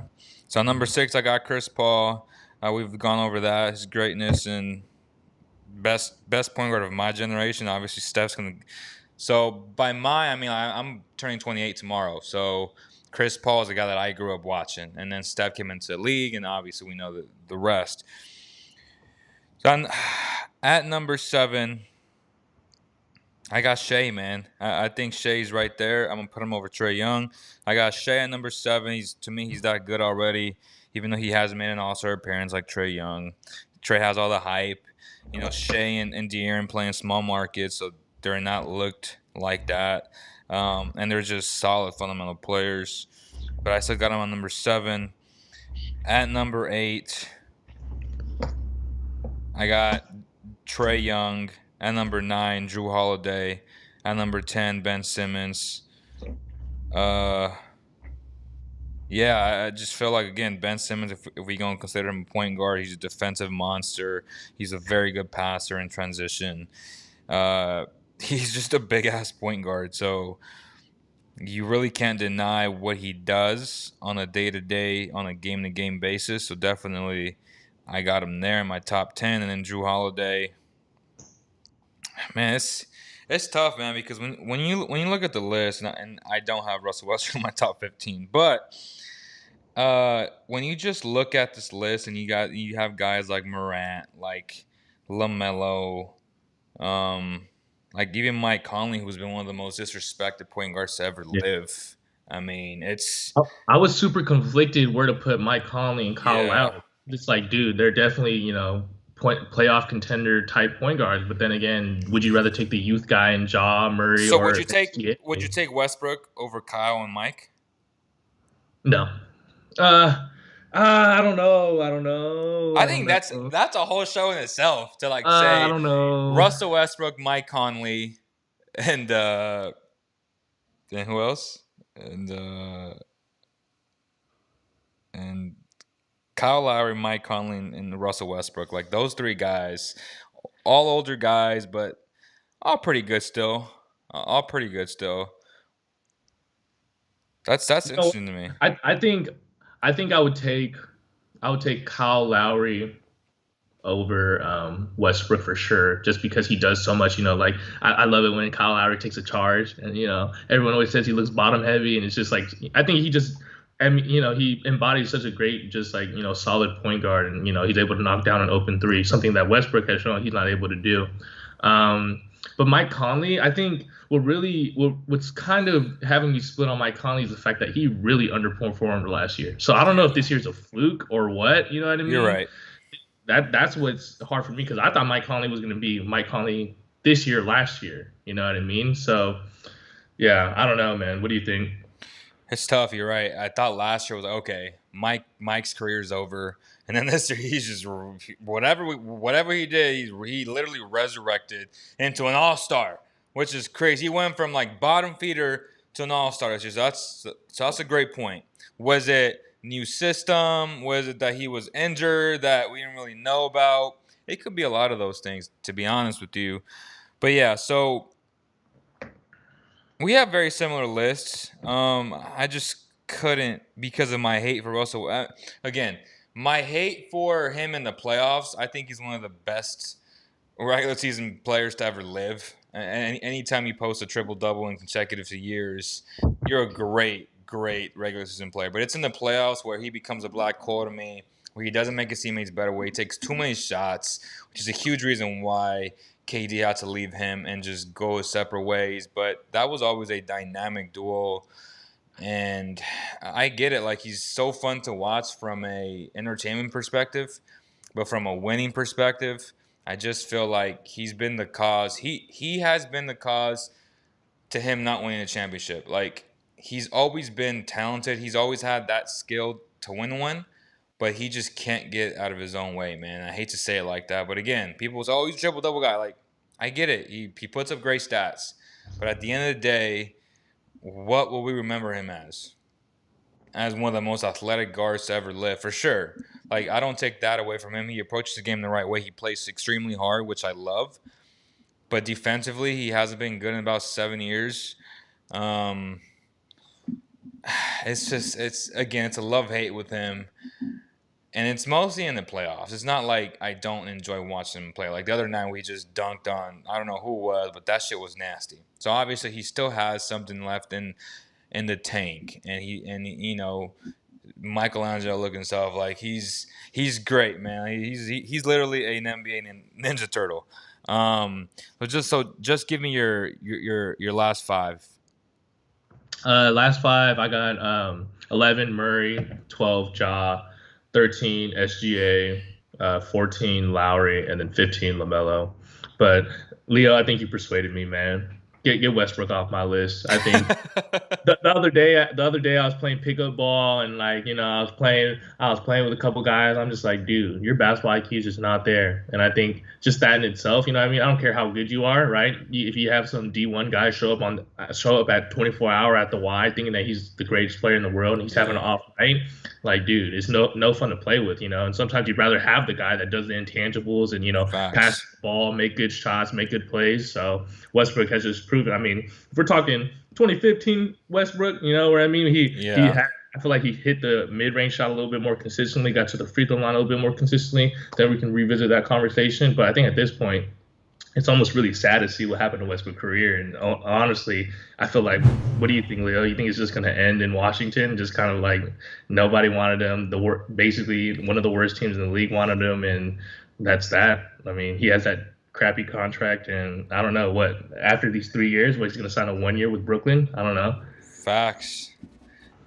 So number 6, I got Chris Paul. We've gone over that, his greatness and best point guard of my generation. Obviously, Steph's gonna. So by I'm turning 28 tomorrow. So Chris Paul is a guy that I grew up watching, and then Steph came into the league, and obviously we know the rest. So at number 7, I got Shea, man. I think Shea's right there. I'm gonna put him over Trae Young. I got Shea at number 7. He's that good already, even though he hasn't made an All-Star appearance like Trae Young. Trae has all the hype. Shea and De'Aaron playing small markets, so they're not looked like that. And they're just solid fundamental players. But I still got him on number 7. At number 8, I got Trae Young. At number 9, Drew Holiday. At number 10, Ben Simmons. Yeah, I just feel like, again, Ben Simmons, if we going to consider him a point guard, he's a defensive monster. He's a very good passer in transition. He's just a big-ass point guard. So you really can't deny what he does on a day-to-day, on a game-to-game basis. So definitely I got him there in my top 10. And then Drew Holiday. Man, it's tough, man, because when you look at the list, and I don't have Russell Westbrook in my top 15, but when you just look at this list and you have guys like Moran, like Lamelo, like even Mike Conley, who's been one of the most disrespected point guards to ever Yeah. live. I mean, it's I was super conflicted where to put Mike Conley and Kyle yeah. Lowry. It's like, dude, they're definitely, playoff contender type point guards. But then again, would you rather take the youth guy in Ja Murray So or would you take Westbrook over Kyle and Mike? No. Uh, I don't know. I don't know. I I don't think know. that's a whole show in itself to like I say don't know. Russell Westbrook, Mike Conley, and then who else? And Kyle Lowry, Mike Conley, and Russell Westbrook. Like those 3 guys, all older guys, but all pretty good still. All pretty good still. That's So interesting to me. I think I would take Kyle Lowry over Westbrook for sure, just because he does so much. Like I love it when Kyle Lowry takes a charge, and everyone always says he looks bottom heavy, and it's just like I think he just. And he embodies such a great, just like solid point guard, and he's able to knock down an open three, something that Westbrook has shown he's not able to do. But Mike Conley, I think what's kind of having me split on Mike Conley is the fact that he really underperformed last year. So I don't know if this year's a fluke or what. You know what I mean? You're right. That's what's hard for me, because I thought Mike Conley was going to be Mike Conley this year, last year. You know what I mean? So yeah, I don't know, man. What do you think? It's tough. You're right. I thought last year was okay. Mike's career's over, and then this year he's just whatever he did, he literally resurrected into an all-star, which is crazy. He went from like bottom feeder to an all-star. That's a great point. Was it new system? Was it that he was injured that we didn't really know about? It could be a lot of those things, to be honest with you. But yeah, so we have very similar lists. I just couldn't, because of my hate for Russell. Again, my hate for him in the playoffs. I think he's one of the best regular season players to ever live. And anytime you post a triple double in consecutive years, you're a great regular season player. But it's in the playoffs where he becomes a black hole to me, where he doesn't make his teammates better, where he takes too many shots, which is a huge reason why KD had to leave him and just go his separate ways. But that was always a dynamic duo. And I get it. Like, he's so fun to watch from a entertainment perspective, but from a winning perspective, I just feel like he's been the cause. He has been the cause to him not winning a championship. Like, he's always been talented. He's always had that skill to win one, but he just can't get out of his own way, man. I hate to say it like that, but again, people say, "Oh, he's a triple double guy." Like, I get it. He puts up great stats, but at the end of the day, what will we remember him as? as one of the most athletic guards to ever live, for sure. Like, I don't take that away from him. He approaches the game the right way. He plays extremely hard, which I love. But defensively, he hasn't been good in about 7 years. Um, it's a love-hate with him. And it's mostly in the playoffs. It's not like I don't enjoy watching him play. Like the other night, we just dunked on, I don't know who it was, but that shit was nasty. So obviously, he still has something left in the tank. And Michelangelo looking stuff, like he's great, man. He's literally an NBA Ninja Turtle. But just give me your last five. Last five, I got 11 Murray, 12 Ja, 13 SGA, 14 Lowry, and then 15 Lamelo. But Leo, I think you persuaded me, man. Get Westbrook off my list. I think the other day I was playing pickup ball and I was playing with a couple guys. I'm just like, dude, your basketball IQ is just not there. And I think just that in itself, you know what I mean? I don't care how good you are, right? If you have some D1 guy show up at 24 hour at the Y thinking that he's the greatest player in the world and he's having an off night, like, dude, it's no fun to play with, And sometimes you'd rather have the guy that does the intangibles and pass the ball, make good shots, make good plays. So Westbrook has just proven. I mean, if we're talking 2015 Westbrook, where I mean, I feel like he hit the mid-range shot a little bit more consistently, got to the free throw line a little bit more consistently. Then we can revisit that conversation. But I think at this point, it's almost really sad to see what happened to Westbrook's career. And honestly, I feel like, what do you think, Leo? You think it's just going to end in Washington? Just kind of like nobody wanted him. Basically, one of the worst teams in the league wanted him, and that's that. I mean, he has that crappy contract, and I don't know what after these 3 years, he's going to sign a 1 year with Brooklyn. I don't know. Facts.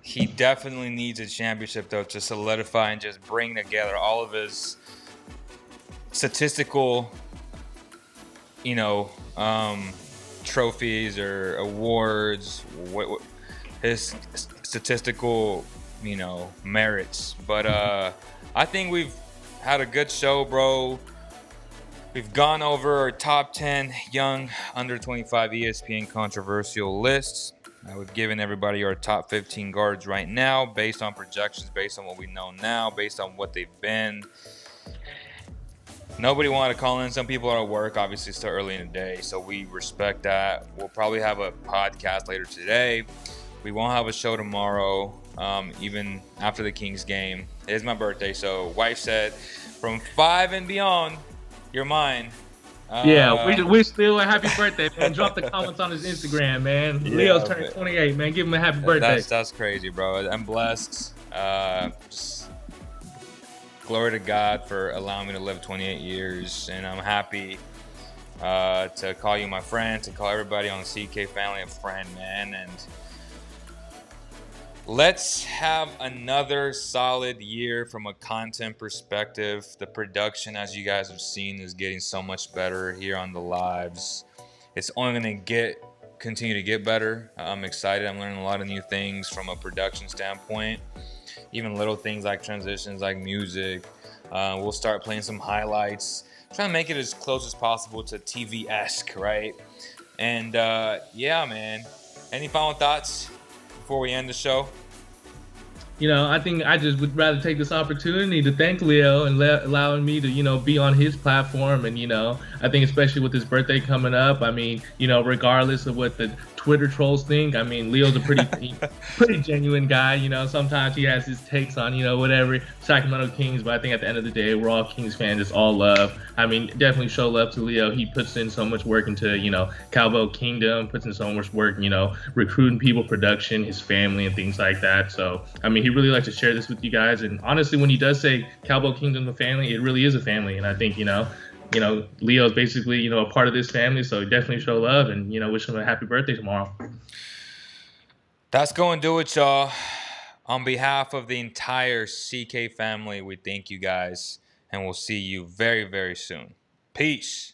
He definitely needs a championship though to solidify and just bring together all of his statistical, trophies or awards, his statistical, merits. But I think we've had a good show, bro. We've gone over our top 10 young under 25 ESPN controversial lists. We've given everybody our top 15 guards right now based on projections, based on what we know now, based on what they've been. Nobody wanted to call in. Some people are at work, obviously still early in the day, so we respect that. We'll probably have a podcast later today. We won't have a show tomorrow, even after the Kings game. It is my birthday, so wife said from 5 and beyond, you're mine. We still a happy birthday, man. Drop the comments on his Instagram, man. Yeah, Leo's turning 28, man. Give him a happy birthday. That's crazy, bro. I'm blessed. Just glory to God for allowing me to live 28 years, and I'm happy to call you my friend, to call everybody on the CK family a friend, man. And let's have another solid year from a content perspective. The production, as you guys have seen, is getting so much better here on the lives. It's only going to continue to get better. I'm excited. I'm learning a lot of new things from a production standpoint. Even little things like transitions, like music. We'll start playing some highlights. Trying to make it as close as possible to TV-esque, right? And yeah, man. Any final thoughts before we end the show? I think I just would rather take this opportunity to thank Leo and allowing me to, be on his platform. And, I think especially with his birthday coming up, I mean, regardless of what the Twitter trolls think, I mean, Leo's a pretty genuine guy. Sometimes he has his takes on, whatever, Sacramento Kings. But I think at the end of the day, we're all Kings fans. It's all love. I mean, definitely show love to Leo. He puts in so much work into, Cowboy Kingdom, puts in so much work, recruiting people, production, his family, and things like that. So, I mean, he really likes to share this with you guys. And honestly, when he does say Cowboy Kingdom, the family, it really is a family. And I think, Leo's basically, a part of this family. So definitely show love and, wish him a happy birthday tomorrow. That's going to do it, y'all. On behalf of the entire CK family, we thank you guys. And we'll see you very, very soon. Peace.